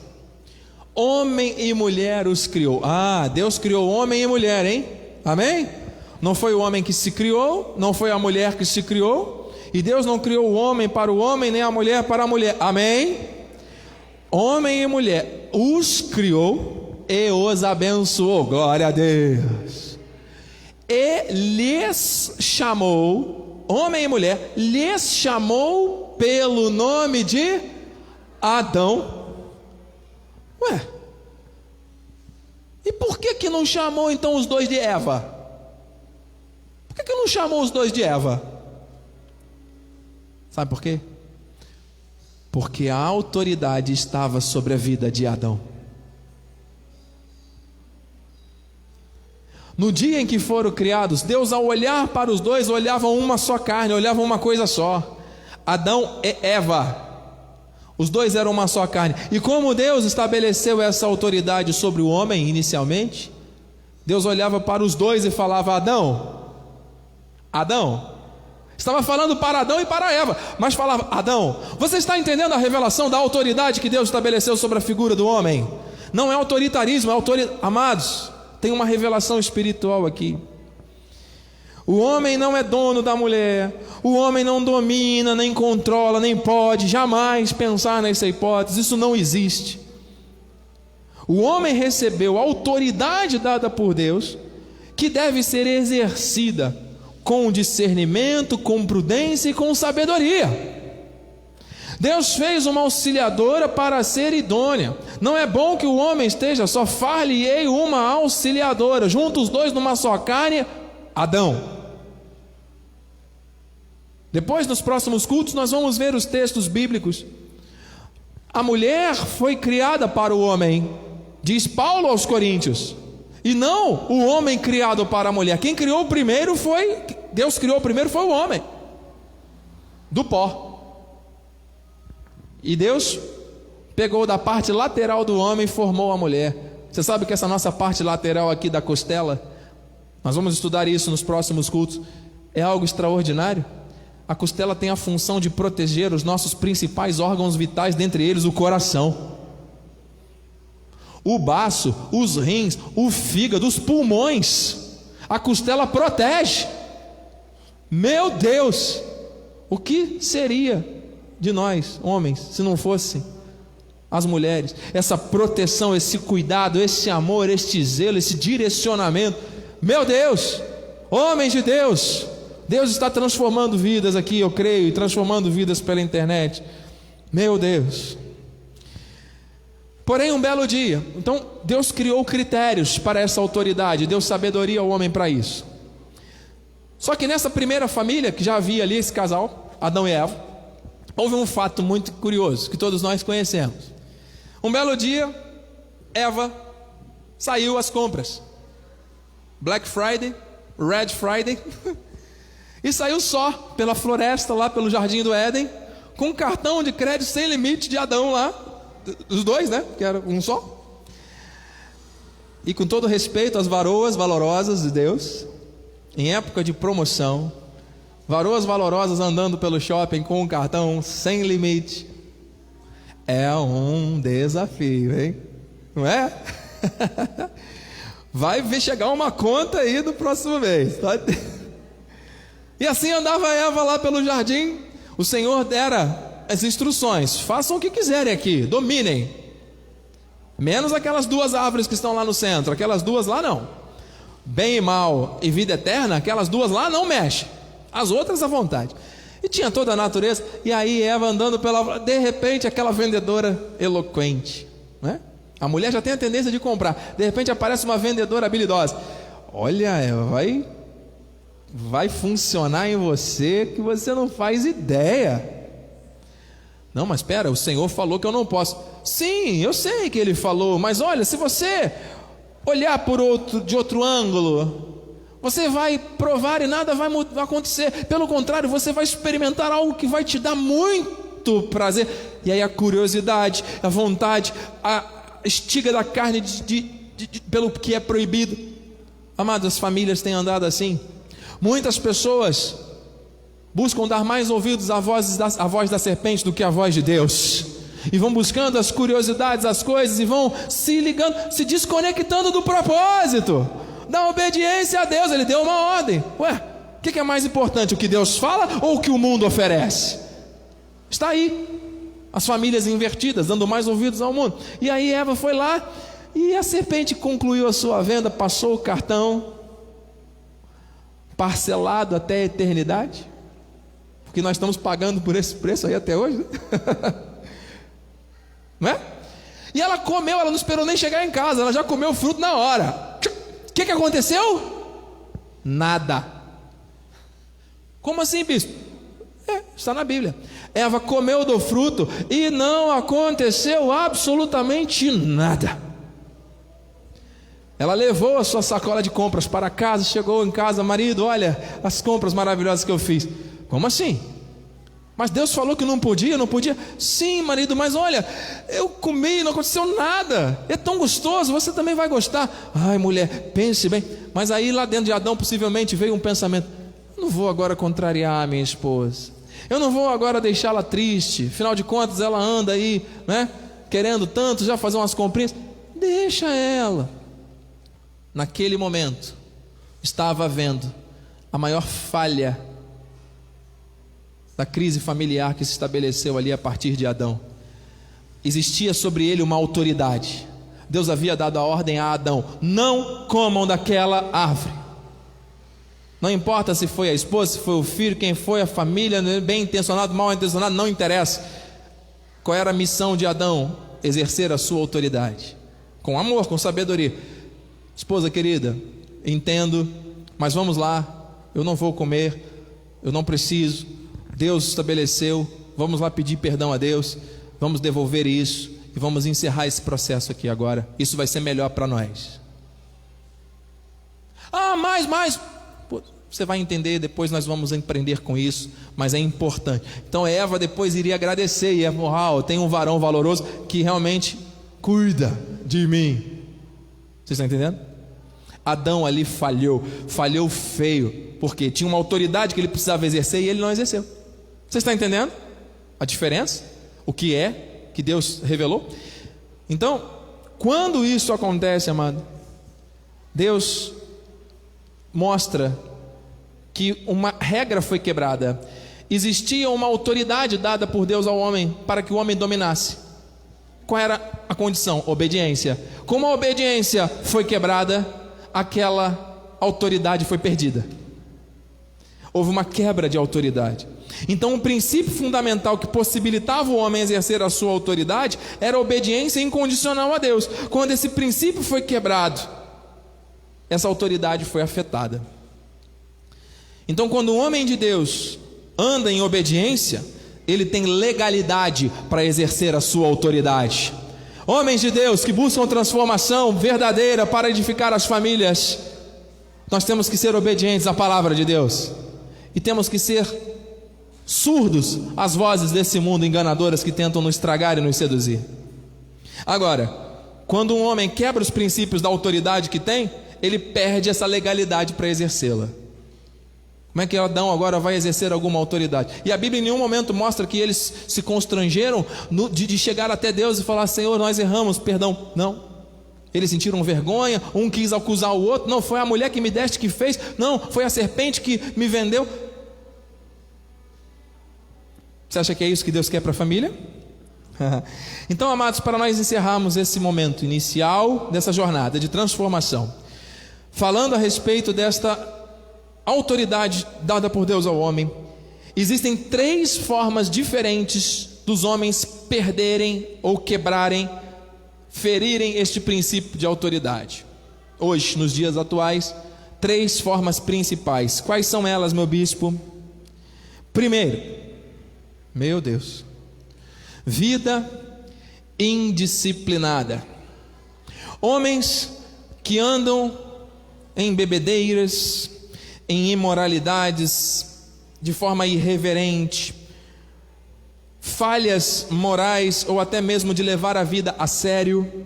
Homem e mulher os criou. Deus criou homem e mulher, hein? Amém? Não foi o homem que se criou, não foi a mulher que se criou, e Deus não criou o homem para o homem, nem a mulher para a mulher. Amém? Homem e mulher os criou e os abençoou. Glória a Deus. E lhes chamou, homem e mulher, lhes chamou pelo nome de Adão. E por que não chamou então os dois de Eva? Por que não chamou os dois de Eva? Sabe por quê? Porque a autoridade estava sobre a vida de Adão. No dia em que foram criados, Deus, ao olhar para os dois, olhava uma só carne, olhava uma coisa só: Adão e Eva. Os dois eram uma só carne. E como Deus estabeleceu essa autoridade sobre o homem inicialmente, Deus olhava para os dois e falava: Adão. Estava falando para Adão e para Eva, mas falava: Adão, você está entendendo a revelação da autoridade que Deus estabeleceu sobre a figura do homem? Não é autoritarismo, é autoridade. Amados, tem uma revelação espiritual aqui. O homem não é dono da mulher, o homem não domina, nem controla, nem pode jamais pensar nessa hipótese. Isso não existe. O homem recebeu autoridade dada por Deus, que deve ser exercida com discernimento, com prudência e com sabedoria. Deus fez uma auxiliadora para ser idônea. Não é bom que o homem esteja só, far-lhe-ei uma auxiliadora, juntos os dois numa só carne, Adão. Depois, nos próximos cultos, nós vamos ver os textos bíblicos. A mulher foi criada para o homem, diz Paulo aos Coríntios. e não o homem criado para a mulher. Quem criou primeiro foi, Deus criou primeiro foi o homem, do pó. E Deus pegou da parte lateral do homem e formou a mulher. Você sabe que essa nossa parte lateral aqui da costela, nós vamos estudar isso nos próximos cultos, é algo extraordinário. A costela tem a função de proteger os nossos principais órgãos vitais, dentre eles o coração, o baço, os rins, o fígado, os pulmões. A costela protege. Meu Deus, o que seria de nós, homens, se não fossem as mulheres? Essa proteção, esse cuidado, esse amor, este zelo, esse direcionamento. Meu Deus, homens de Deus, Deus está transformando vidas aqui, eu creio, e transformando vidas pela internet. Meu Deus. Porém, um belo dia, então Deus criou critérios para essa autoridade, deu sabedoria ao homem para isso. Só que nessa primeira família, que já havia ali esse casal, Adão e Eva, houve um fato muito curioso, que todos nós conhecemos. Um belo dia, Eva saiu às compras, Black Friday, Red Friday, e saiu só pela floresta, lá pelo Jardim do Éden, com um cartão de crédito sem limite de Adão lá, os dois, né, que era um só. E com todo respeito às varoas valorosas de Deus, em época de promoção, varoas valorosas andando pelo shopping com um cartão sem limite, é um desafio, hein? Não é? Vai ver chegar uma conta aí do próximo mês. E assim andava Eva lá pelo jardim. O Senhor dera as instruções: façam o que quiserem aqui, dominem, menos aquelas duas árvores que estão lá no centro. Aquelas duas lá não, bem e mal e vida eterna, aquelas duas lá não mexe, as outras à vontade. E tinha toda a natureza. E aí Eva andando pela... De repente aquela vendedora eloquente, né? A mulher já tem a tendência de comprar. De repente aparece uma vendedora habilidosa. Olha, Eva, vai funcionar em você que você não faz ideia. Não, mas espera, o Senhor falou que eu não posso. Sim, eu sei que Ele falou, mas olha, se você olhar de outro ângulo, você vai provar e nada vai acontecer. Pelo contrário, você vai experimentar algo que vai te dar muito prazer. E aí a curiosidade, a vontade, a estiga da carne pelo que é proibido. Amados, as famílias têm andado assim. Muitas pessoas buscam dar mais ouvidos à voz da serpente do que à voz de Deus, e vão buscando as curiosidades, as coisas, e vão se ligando, se desconectando do propósito, da obediência a Deus. Ele deu uma ordem. Ué, o que é mais importante, o que Deus fala ou o que o mundo oferece? Está aí as famílias invertidas, dando mais ouvidos ao mundo. E aí Eva foi lá, e a serpente concluiu a sua venda, passou o cartão, parcelado até a eternidade, porque nós estamos pagando por esse preço aí até hoje, né? Não é? E ela comeu, ela não esperou nem chegar em casa, ela já comeu o fruto na hora. O que aconteceu? Nada. Como assim, bispo? Está na Bíblia. Eva comeu do fruto e não aconteceu absolutamente nada. Ela levou a sua sacola de compras para casa, chegou em casa: marido, olha as compras maravilhosas que eu fiz. Como assim? Mas Deus falou que não podia, não podia. Sim, marido, mas olha, eu comi e não aconteceu nada. É tão gostoso, você também vai gostar. Ai, mulher, pense bem. Mas aí lá dentro de Adão possivelmente veio um pensamento: eu não vou agora contrariar a minha esposa, eu não vou agora deixá-la triste. Afinal de contas ela anda aí, né, querendo tanto já fazer umas comprinhas. Deixa ela. Naquele momento estava havendo a maior falha da crise familiar que se estabeleceu ali a partir de Adão. Existia sobre ele uma autoridade. Deus havia dado a ordem a Adão: não comam daquela árvore. Não importa se foi a esposa, se foi o filho, quem foi, a família, bem intencionado, mal intencionado, não interessa. Qual era a missão de Adão? Exercer a sua autoridade, com amor, com sabedoria. Esposa querida, entendo, mas vamos lá, eu não vou comer, eu não preciso, Deus estabeleceu, vamos lá pedir perdão a Deus, vamos devolver isso e vamos encerrar esse processo aqui agora. Isso vai ser melhor para nós. mais. Pô, você vai entender, depois nós vamos aprender com isso, mas é importante. Então Eva depois iria agradecer, e Eva, tem um varão valoroso que realmente cuida de mim. Vocês estão entendendo? Adão ali falhou feio, porque tinha uma autoridade que ele precisava exercer e ele não exerceu. Vocês estão entendendo a diferença? O que é que Deus revelou? Então, quando isso acontece, amado, Deus mostra que uma regra foi quebrada. Existia uma autoridade dada por Deus ao homem para que o homem dominasse. Qual era a condição? Obediência. Como a obediência foi quebrada, aquela autoridade foi perdida. Houve uma quebra de autoridade. Então, um princípio fundamental que possibilitava o homem exercer a sua autoridade era a obediência incondicional a Deus. Quando esse princípio foi quebrado, essa autoridade foi afetada. Então, quando o homem de Deus anda em obediência, ele tem legalidade para exercer a sua autoridade. Homens de Deus que buscam transformação verdadeira para edificar as famílias, nós temos que ser obedientes à palavra de Deus, e temos que ser surdos às vozes desse mundo enganadoras que tentam nos estragar e nos seduzir. Agora, quando um homem quebra os princípios da autoridade que tem, ele perde essa legalidade para exercê-la. Como é que Adão agora vai exercer alguma autoridade? E a Bíblia em nenhum momento mostra que eles se constrangeram de chegar até Deus e falar: Senhor, nós erramos, perdão. Não. Eles sentiram vergonha, um quis acusar o outro. Não, foi a mulher que me deste que fez. Não, foi a serpente que me vendeu. Você acha que é isso que Deus quer para a família? Então, amados, para nós encerrarmos esse momento inicial dessa jornada de transformação, falando a respeito desta autoridade dada por Deus ao homem, existem 3 formas diferentes dos homens perderem ou quebrarem, ferirem este princípio de autoridade. Hoje, nos dias atuais, 3 formas principais. Quais são elas, meu bispo? Primeiro, meu Deus, vida indisciplinada. Homens que andam em bebedeiras, em imoralidades, de forma irreverente, falhas morais ou até mesmo de levar a vida a sério,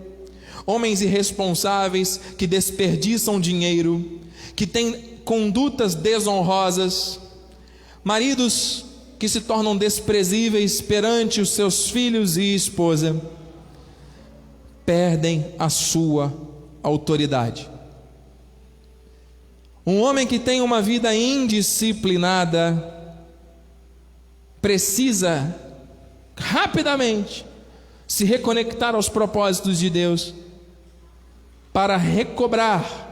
homens irresponsáveis que desperdiçam dinheiro, que têm condutas desonrosas, maridos que se tornam desprezíveis perante os seus filhos e esposa, perdem a sua autoridade. Um homem que tem uma vida indisciplinada precisa rapidamente se reconectar aos propósitos de Deus para recobrar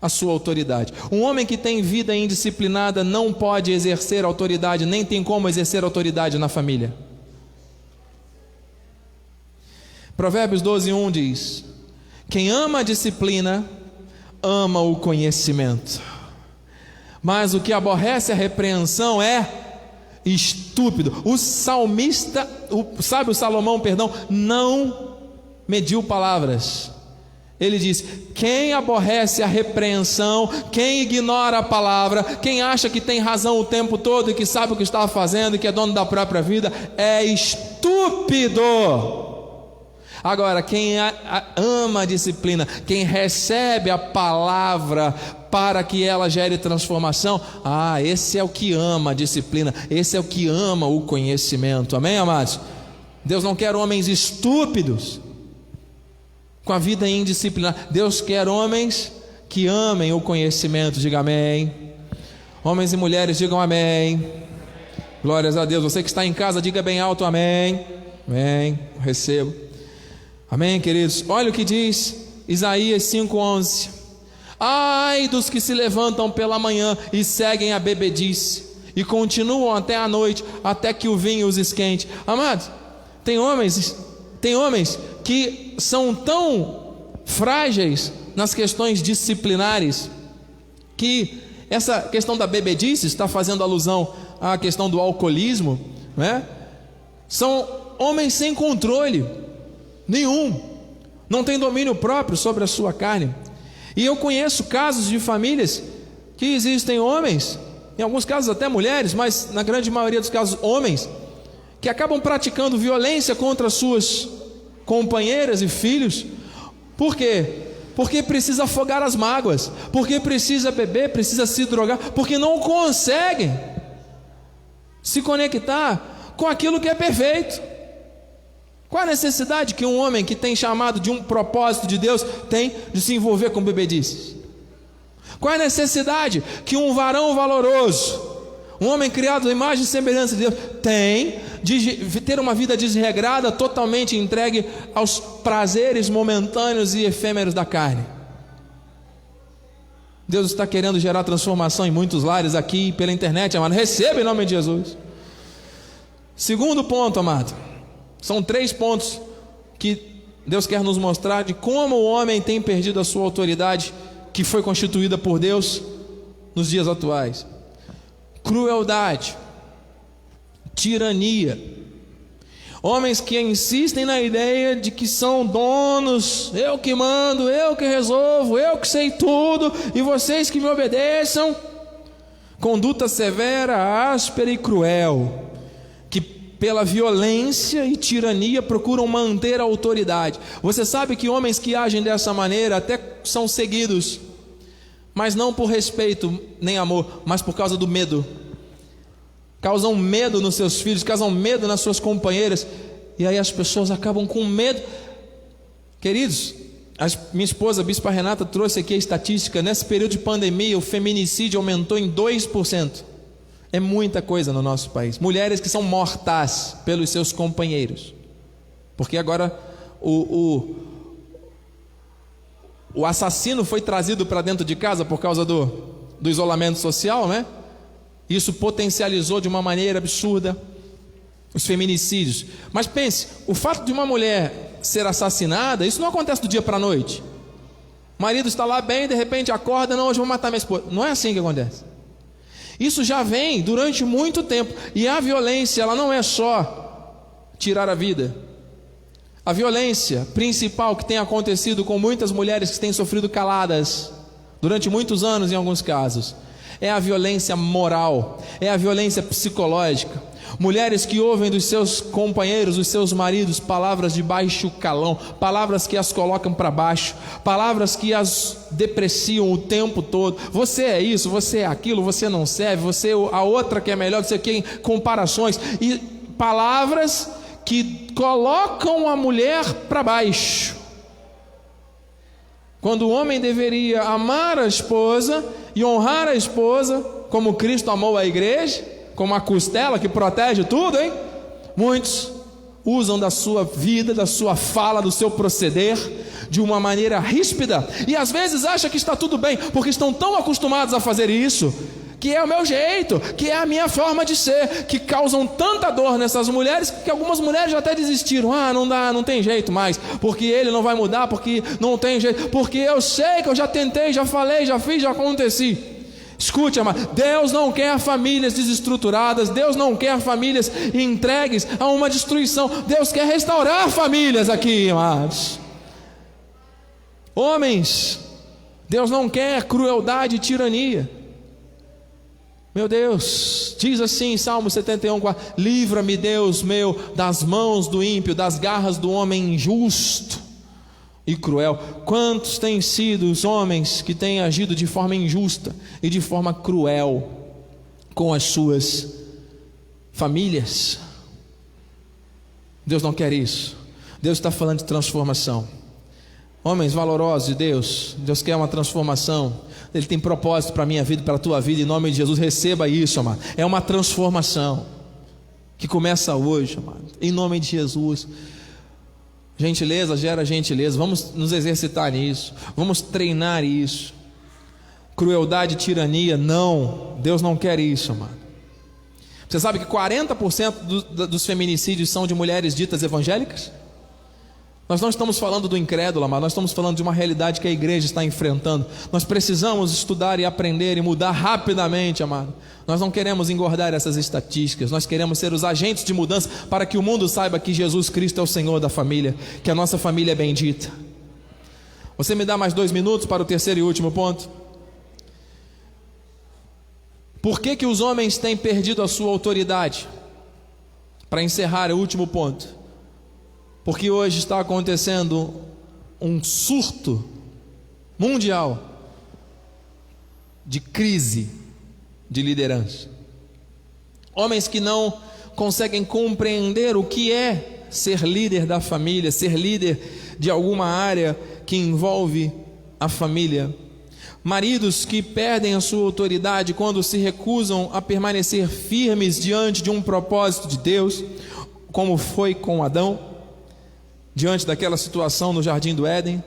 a sua autoridade. Um homem que tem vida indisciplinada não pode exercer autoridade, nem tem como exercer autoridade na família. Provérbios 12:1 diz: quem ama a disciplina ama o conhecimento, mas o que aborrece a repreensão é estúpido. O salmista, o sábio Salomão, não mediu palavras. Ele diz: quem aborrece a repreensão, quem ignora a palavra, quem acha que tem razão o tempo todo e que sabe o que está fazendo e que é dono da própria vida, é estúpido. Agora, quem ama a disciplina, quem recebe a palavra para que ela gere transformação, esse é o que ama a disciplina, esse é o que ama o conhecimento. Amém, amados? Deus não quer homens estúpidos com a vida indisciplinada. Deus quer homens que amem o conhecimento. Diga amém. Homens e mulheres, digam amém. Glórias a Deus. Você que está em casa, diga bem alto amém. Amém. Recebo. Amém, queridos? Olha o que diz Isaías 5:11. Ai dos que se levantam pela manhã e seguem a bebedice e continuam até a noite, até que o vinho os esquente. Amados, tem homens que são tão frágeis nas questões disciplinares, que essa questão da bebedice está fazendo alusão à questão do alcoolismo, né? São homens sem controle nenhum, não tem domínio próprio sobre a sua carne. E eu conheço casos de famílias que existem homens, em alguns casos até mulheres, mas na grande maioria dos casos homens, que acabam praticando violência contra suas companheiras e filhos. Por quê? Porque precisa afogar as mágoas, porque precisa beber, precisa se drogar, porque não conseguem se conectar com aquilo que é perfeito. Qual a necessidade que um homem que tem chamado de um propósito de Deus tem de se envolver com bebedices? Qual a necessidade que um varão valoroso, um homem criado à imagem e semelhança de Deus, tem de ter uma vida desregrada, totalmente entregue aos prazeres momentâneos e efêmeros da carne? Deus está querendo gerar transformação em muitos lares aqui pela internet, amado. Receba em nome de Jesus. Segundo ponto, amado, são 3 pontos que Deus quer nos mostrar de como o homem tem perdido a sua autoridade que foi constituída por Deus nos dias atuais. Crueldade, tirania, homens que insistem na ideia de que são donos, eu que mando, eu que resolvo, eu que sei tudo, e vocês que me obedeçam. Conduta severa, áspera e cruel, que pela violência e tirania procuram manter a autoridade. Você sabe que homens que agem dessa maneira até são seguidos, mas não por respeito nem amor, mas por causa do medo. Causam medo nos seus filhos, causam medo nas suas companheiras, e aí as pessoas acabam com medo. Queridos, minha esposa, a Bispa Renata, trouxe aqui a estatística. Nesse período de pandemia, o feminicídio aumentou em 2%. É muita coisa no nosso país. Mulheres que são mortas pelos seus companheiros, porque agora o assassino foi trazido para dentro de casa por causa do isolamento social, né? Isso potencializou de uma maneira absurda os feminicídios. Mas pense, o fato de uma mulher ser assassinada, isso não acontece do dia para a noite. O marido está lá bem, de repente acorda, não, hoje vou matar minha esposa. Não é assim que acontece. Isso já vem durante muito tempo. E a violência, ela não é só tirar a vida. A violência principal que tem acontecido com muitas mulheres que têm sofrido caladas durante muitos anos, em alguns casos, é a violência moral, é a violência psicológica. Mulheres que ouvem dos seus companheiros, dos seus maridos, palavras de baixo calão, palavras que as colocam para baixo, palavras que as depreciam o tempo todo. Você é isso, você é aquilo, você não serve, você é a outra que é melhor, você quer comparações, e palavras que colocam a mulher para baixo, quando o homem deveria amar a esposa e honrar a esposa como Cristo amou a igreja, como a costela que protege tudo, hein? Muitos usam da sua vida, da sua fala, do seu proceder de uma maneira ríspida, e às vezes acham que está tudo bem, porque estão tão acostumados a fazer isso, que é o meu jeito, que é a minha forma de ser, que causam tanta dor nessas mulheres, que algumas mulheres já até desistiram. Não dá, não tem jeito mais, porque ele não vai mudar, porque não tem jeito, porque eu sei que eu já tentei, já falei, já fiz, já aconteci. Escute, amado, Deus não quer famílias desestruturadas, Deus não quer famílias entregues a uma destruição. Deus quer restaurar famílias aqui, amados. Homens, Deus não quer crueldade e tirania. Meu Deus, diz assim em Salmo 71:4: livra-me, Deus meu, das mãos do ímpio, das garras do homem injusto e cruel. Quantos têm sido os homens que têm agido de forma injusta e de forma cruel com as suas famílias? Deus não quer isso. Deus está falando de transformação. Homens valorosos de Deus, Deus quer uma transformação. Ele tem propósito para a minha vida, para a tua vida. Em nome de Jesus, receba isso, amado. É uma transformação que começa hoje, amado. Em nome de Jesus. Gentileza gera gentileza. Vamos nos exercitar nisso. Vamos treinar isso. Crueldade, tirania, não. Deus não quer isso, amado. Você sabe que 40% dos feminicídios são de mulheres ditas evangélicas? Nós não estamos falando do incrédulo, amado. Nós estamos falando de uma realidade que a igreja está enfrentando. Nós precisamos estudar e aprender e mudar rapidamente, amado. Nós não queremos engordar essas estatísticas. Nós queremos ser os agentes de mudança para que o mundo saiba que Jesus Cristo é o Senhor da família, que a nossa família é bendita. Você me dá mais 2 minutos para o terceiro e último ponto? Por que que os homens têm perdido a sua autoridade? Para encerrar o último ponto. Porque hoje está acontecendo um surto mundial de crise de liderança. Homens que não conseguem compreender o que é ser líder da família, ser líder de alguma área que envolve a família. Maridos que perdem a sua autoridade quando se recusam a permanecer firmes diante de um propósito de Deus, como foi com Adão, diante daquela situação no Jardim do Éden.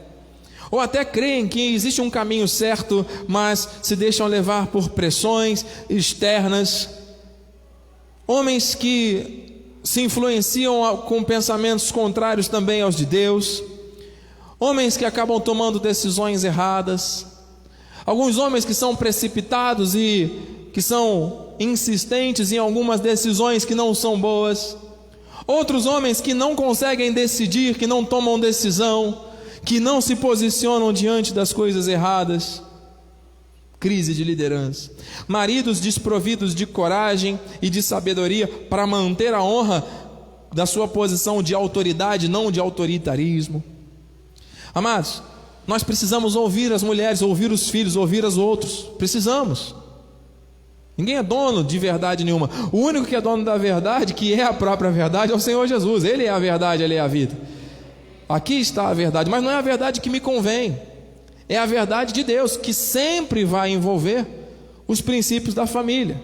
Ou até creem que existe um caminho certo, mas se deixam levar por pressões externas. Homens que se influenciam com pensamentos contrários também aos de Deus. Homens que acabam tomando decisões erradas. Alguns homens que são precipitados e que são insistentes em algumas decisões que não são boas. Outros homens que não conseguem decidir, que não tomam decisão, que não se posicionam diante das coisas erradas. Crise de liderança. Maridos desprovidos de coragem e de sabedoria para manter a honra da sua posição de autoridade, não de autoritarismo. Amados, nós precisamos ouvir as mulheres, ouvir os filhos, ouvir os outros. Precisamos. Ninguém é dono de verdade nenhuma. O único que é dono da verdade, que é a própria verdade, é o Senhor Jesus. Ele é a verdade, Ele é a vida. Aqui está a verdade, mas não é a verdade que me convém. É a verdade de Deus, que sempre vai envolver os princípios da família.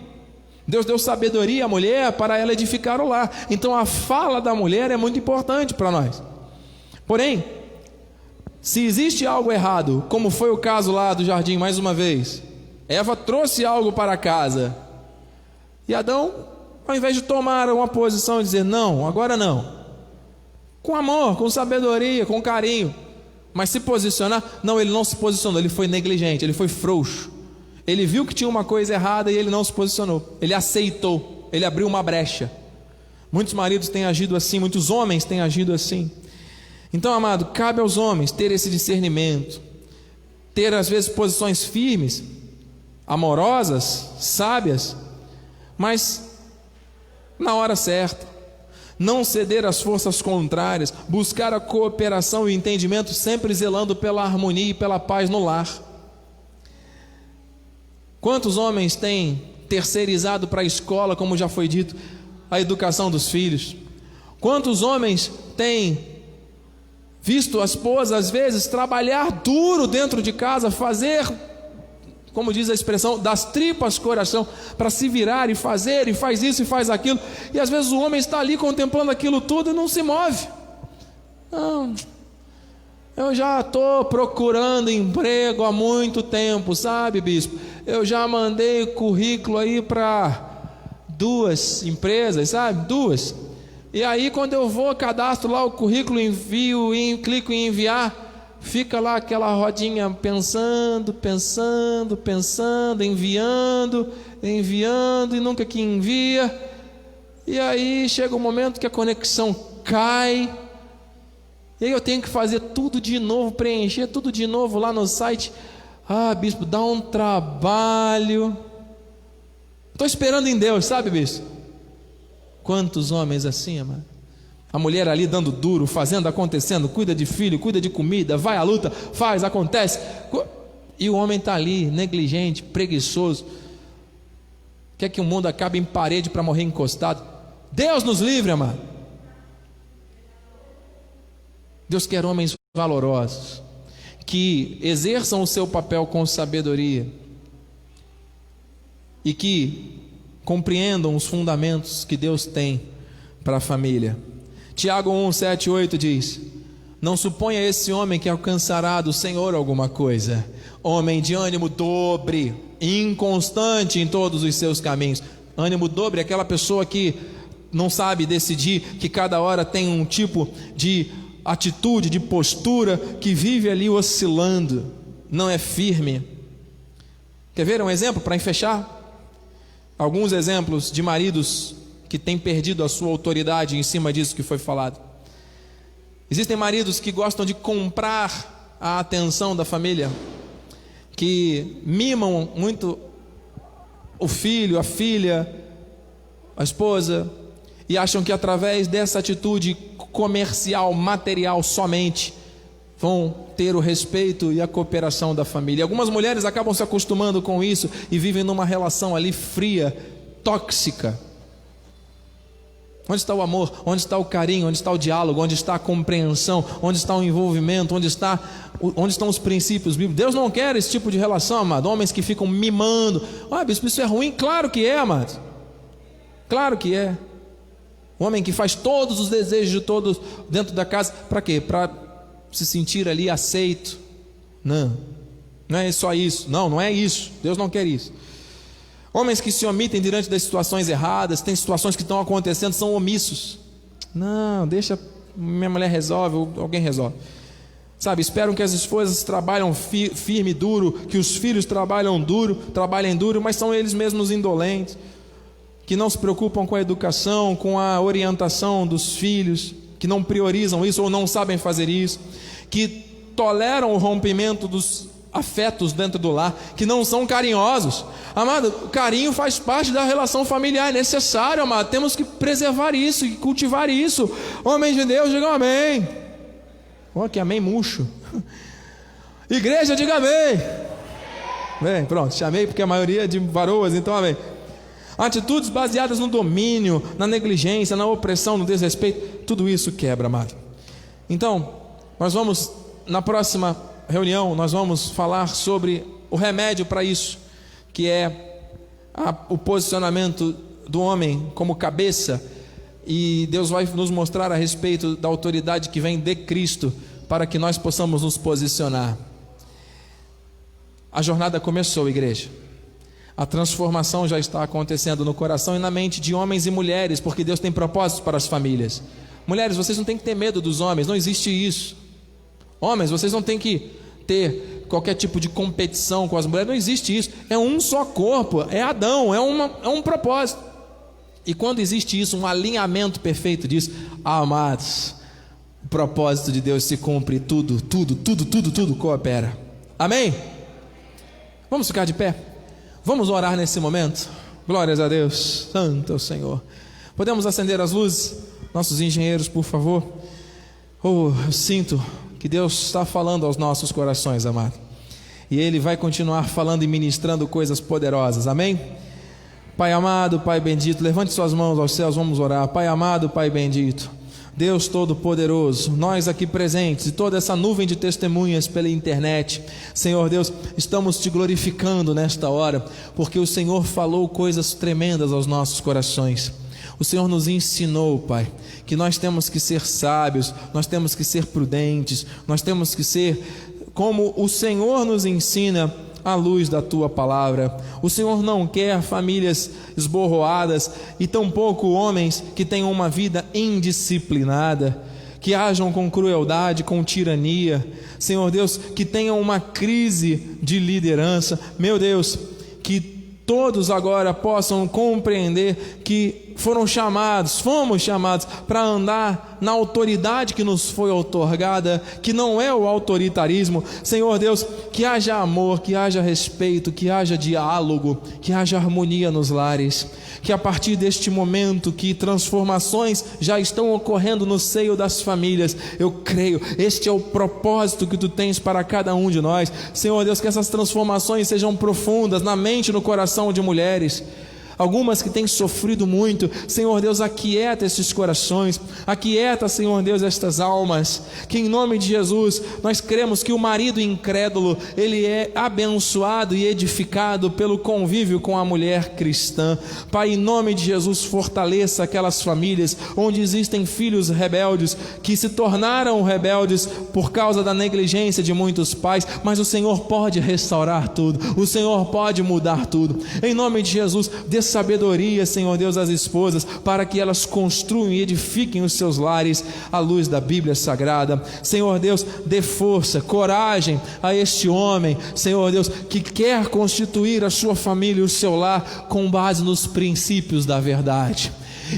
Deus deu sabedoria à mulher para ela edificar o lar. Então a fala da mulher é muito importante para nós. Porém, se existe algo errado, como foi o caso lá do jardim, mais uma vez, Eva trouxe algo para casa, e Adão, ao invés de tomar uma posição e dizer não, agora não, com amor, com sabedoria, com carinho, mas se posicionar, não, ele não se posicionou, ele foi negligente, ele foi frouxo. Ele viu que tinha uma coisa errada e ele não se posicionou, ele aceitou, ele abriu uma brecha. Muitos maridos têm agido assim, muitos homens têm agido assim. Então, amado, cabe aos homens ter esse discernimento, ter às vezes posições firmes, amorosas, sábias, mas na hora certa. Não ceder às forças contrárias, buscar a cooperação e o entendimento, sempre zelando pela harmonia e pela paz no lar. Quantos homens têm terceirizado para a escola, como já foi dito, a educação dos filhos? Quantos homens têm visto a esposa, às vezes, trabalhar duro dentro de casa, fazer, como diz a expressão, das tripas coração, para se virar e fazer, e faz isso e faz aquilo, e às vezes o homem está ali contemplando aquilo tudo e não se move. Não, eu já estou procurando emprego há muito tempo, sabe, bispo? Eu já mandei currículo aí para 2 empresas, sabe? 2. E aí quando eu vou, cadastro lá o currículo, envio, clico em enviar, fica lá aquela rodinha pensando, enviando e nunca que envia. E aí chega um momento que a conexão cai, e aí eu tenho que fazer tudo de novo, preencher tudo de novo lá no site. Ah, bispo, dá um trabalho. Estou esperando em Deus, sabe, bispo? Quantos homens assim, amado? A mulher ali dando duro, fazendo, acontecendo, cuida de filho, cuida de comida, vai à luta, faz, acontece. E o homem está ali, negligente, preguiçoso. Quer que o mundo acabe em parede para morrer encostado? Deus nos livre, amado. Deus quer homens valorosos, que exerçam o seu papel com sabedoria e que compreendam os fundamentos que Deus tem para a família. Tiago 1, 7 e 8 diz: não suponha esse homem que alcançará do Senhor alguma coisa. Homem de ânimo dobre, inconstante em todos os seus caminhos. Ânimo dobre é aquela pessoa que não sabe decidir, que cada hora tem um tipo de atitude, de postura, que vive ali oscilando, não é firme. Quer ver um exemplo para fechar? Alguns exemplos de maridos que têm perdido a sua autoridade em cima disso que foi falado. Existem maridos que gostam de comprar a atenção da família, que mimam muito o filho, a filha, a esposa, e acham que através dessa atitude comercial, material somente, vão ter o respeito e a cooperação da família. Algumas mulheres acabam se acostumando com isso e vivem numa relação ali fria, tóxica. Onde está o amor? Onde está o carinho? Onde está o diálogo? Onde está a compreensão? Onde está o envolvimento? Onde estão os princípios bíblicos? Deus não quer esse tipo de relação, amado. Homens que ficam mimando. Bispo, isso é ruim? Claro que é, amado. Claro que é. O homem que faz todos os desejos de todos dentro da casa, para quê? Para se sentir ali aceito. Não é só isso. Não é isso. Deus não quer isso. Homens que se omitem diante das situações erradas, tem situações que estão acontecendo, são omissos. Não, deixa, minha mulher resolve, ou alguém resolve. Sabe, esperam que as esposas trabalhem firme e duro, que os filhos trabalhem duro, mas são eles mesmos indolentes, que não se preocupam com a educação, com a orientação dos filhos, que não priorizam isso ou não sabem fazer isso, que toleram o rompimento dos afetos dentro do lar, que não são carinhosos. Amado, carinho faz parte da relação familiar, é necessário, amado. Temos que preservar isso e cultivar isso. Homens de Deus, digam amém. Que amém murcho. Igreja, diga amém. Bem, pronto, chamei porque a maioria é de varoas, então amém. Atitudes baseadas no domínio, na negligência, na opressão, no desrespeito, tudo isso quebra, amado. Então, nós vamos, na próxima reunião, nós vamos falar sobre o remédio para isso, que é o posicionamento do homem como cabeça, e Deus vai nos mostrar a respeito da autoridade que vem de Cristo, para que nós possamos nos posicionar. A jornada começou, igreja. A transformação já está acontecendo no coração e na mente de homens e mulheres, porque Deus tem propósitos para as famílias. Mulheres, vocês não têm que ter medo dos homens, não existe isso. Homens, vocês não têm que ter qualquer tipo de competição com as mulheres, não existe isso. É um só corpo, é Adão, é um propósito. E quando existe isso, um alinhamento perfeito disso, amados, o propósito de Deus se cumpre, tudo coopera. Amém? Vamos ficar de pé? Vamos orar nesse momento? Glórias a Deus, santo é o Senhor. Podemos acender as luzes? Nossos engenheiros, por favor. Eu sinto que Deus está falando aos nossos corações, amado, e Ele vai continuar falando e ministrando coisas poderosas, amém? Pai amado, Pai bendito, levante suas mãos aos céus, vamos orar. Pai amado, Pai bendito, Deus Todo-Poderoso, nós aqui presentes e toda essa nuvem de testemunhas pela internet, Senhor Deus, estamos Te glorificando nesta hora, porque o Senhor falou coisas tremendas aos nossos corações. O Senhor nos ensinou, Pai, que nós temos que ser sábios, nós temos que ser prudentes, nós temos que ser como o Senhor nos ensina à luz da Tua palavra. O Senhor não quer famílias esborroadas e tampouco homens que tenham uma vida indisciplinada, que ajam com crueldade, com tirania. Senhor Deus, que tenham uma crise de liderança. Meu Deus, que todos agora possam compreender que fomos chamados para andar na autoridade que nos foi outorgada, que não é o autoritarismo. Senhor Deus, que haja amor, que haja respeito, que haja diálogo, que haja harmonia nos lares, que a partir deste momento que transformações já estão ocorrendo no seio das famílias, eu creio, este é o propósito que Tu tens para cada um de nós. Senhor Deus, que essas transformações sejam profundas na mente e no coração de mulheres, algumas que têm sofrido muito. Senhor Deus, aquieta esses corações, aquieta, Senhor Deus, estas almas, que em nome de Jesus, nós cremos que o marido incrédulo, ele é abençoado e edificado pelo convívio com a mulher cristã. Pai, em nome de Jesus, fortaleça aquelas famílias onde existem filhos rebeldes, que se tornaram rebeldes por causa da negligência de muitos pais, mas o Senhor pode restaurar tudo, o Senhor pode mudar tudo. Em nome de Jesus, dê sabedoria, Senhor Deus, às esposas, para que elas construam e edifiquem os seus lares à luz da Bíblia Sagrada. Senhor Deus, dê força, coragem a este homem, Senhor Deus, que quer constituir a sua família e o seu lar com base nos princípios da verdade.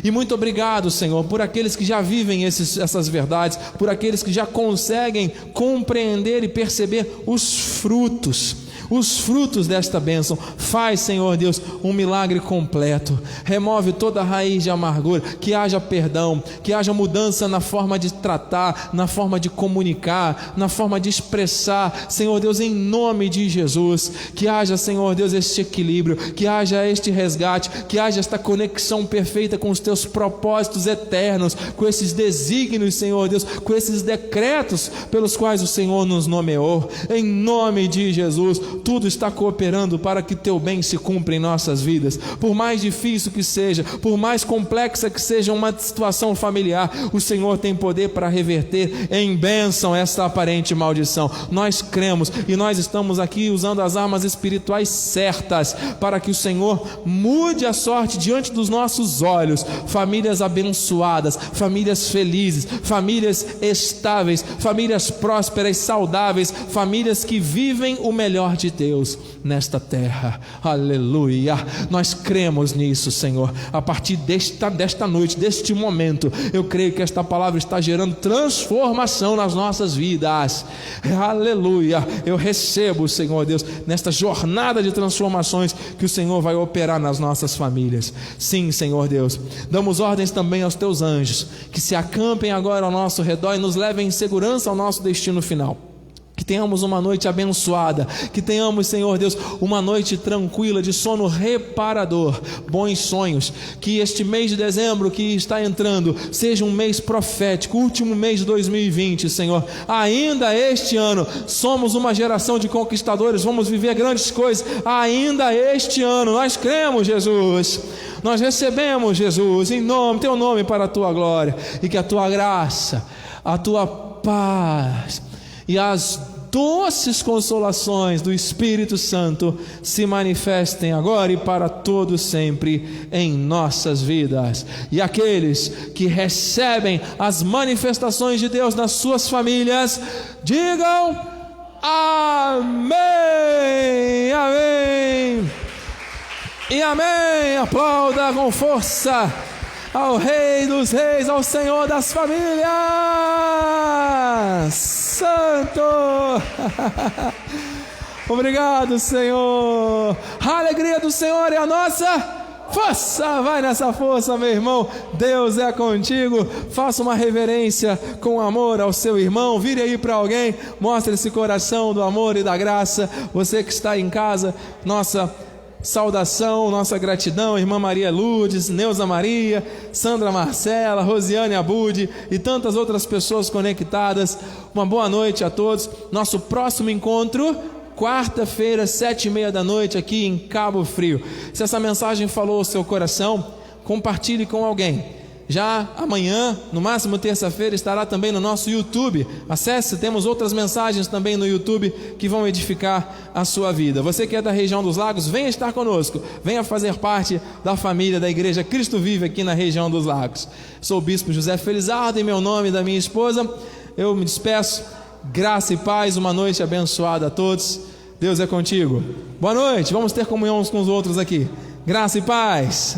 E muito obrigado, Senhor, por aqueles que já vivem essas verdades, por aqueles que já conseguem compreender e perceber os frutos desta bênção. Faz, Senhor Deus, um milagre completo. Remove toda a raiz de amargura, que haja perdão, que haja mudança na forma de tratar, na forma de comunicar, na forma de expressar, Senhor Deus, em nome de Jesus. Que haja, Senhor Deus, este equilíbrio, que haja este resgate, que haja esta conexão perfeita com os teus propósitos eternos, com esses desígnios, Senhor Deus, com esses decretos pelos quais o Senhor nos nomeou. Em nome de Jesus, tudo está cooperando para que teu bem se cumpra em nossas vidas. Por mais difícil que seja, por mais complexa que seja uma situação familiar, o Senhor tem poder para reverter em bênção esta aparente maldição. Nós cremos e nós estamos aqui usando as armas espirituais certas para que o Senhor mude a sorte diante dos nossos olhos. Famílias abençoadas, famílias felizes, famílias estáveis, famílias prósperas, saudáveis, famílias que vivem o melhor de Deus nesta terra. Aleluia. Nós cremos nisso, Senhor. A partir desta noite, deste momento, eu creio que esta palavra está gerando transformação nas nossas vidas. Aleluia. Eu recebo, Senhor Deus, nesta jornada de transformações que o Senhor vai operar nas nossas famílias. Sim, Senhor Deus. Damos ordens também aos teus anjos que se acampem agora ao nosso redor e nos levem em segurança ao nosso destino final. Que tenhamos uma noite abençoada, que tenhamos, Senhor Deus, uma noite tranquila, de sono reparador, bons sonhos. Que este mês de dezembro que está entrando seja um mês profético, último mês de 2020, Senhor. Ainda este ano somos uma geração de conquistadores, vamos viver grandes coisas ainda este ano. Nós cremos, Jesus, nós recebemos, Jesus, em nome, teu nome, para a tua glória, e que a tua graça, a tua paz e as doces consolações do Espírito Santo se manifestem agora e para todo sempre em nossas vidas. E aqueles que recebem as manifestações de Deus nas suas famílias, digam amém, amém e amém. Aplauda com força ao Rei dos Reis, ao Senhor das famílias, Santo. Obrigado, Senhor. A alegria do Senhor é a nossa força. Vai nessa força, meu irmão. Deus é contigo. Faça uma reverência com amor ao seu irmão. Vire aí para alguém, mostre esse coração do amor e da graça. Você que está em casa, nossa saudação, nossa gratidão, irmã Maria Lourdes, Neuza Maria, Sandra Marcela, Rosiane Abud e tantas outras pessoas conectadas. Uma boa noite a todos. Nosso próximo encontro, quarta-feira, 7h30 da noite, aqui em Cabo Frio. Se essa mensagem falou ao seu coração, compartilhe com alguém. Já amanhã, no máximo terça-feira, estará também no nosso YouTube. Acesse, temos outras mensagens também no YouTube que vão edificar a sua vida. Você que é da região dos Lagos, venha estar conosco, venha fazer parte da família da Igreja Cristo Vive aqui na região dos Lagos. Sou o Bispo José Felizardo, em meu nome e da minha esposa, eu me despeço. Graça e paz, uma noite abençoada a todos. Deus é contigo. Boa noite, vamos ter comunhão uns com os outros aqui. Graça e paz.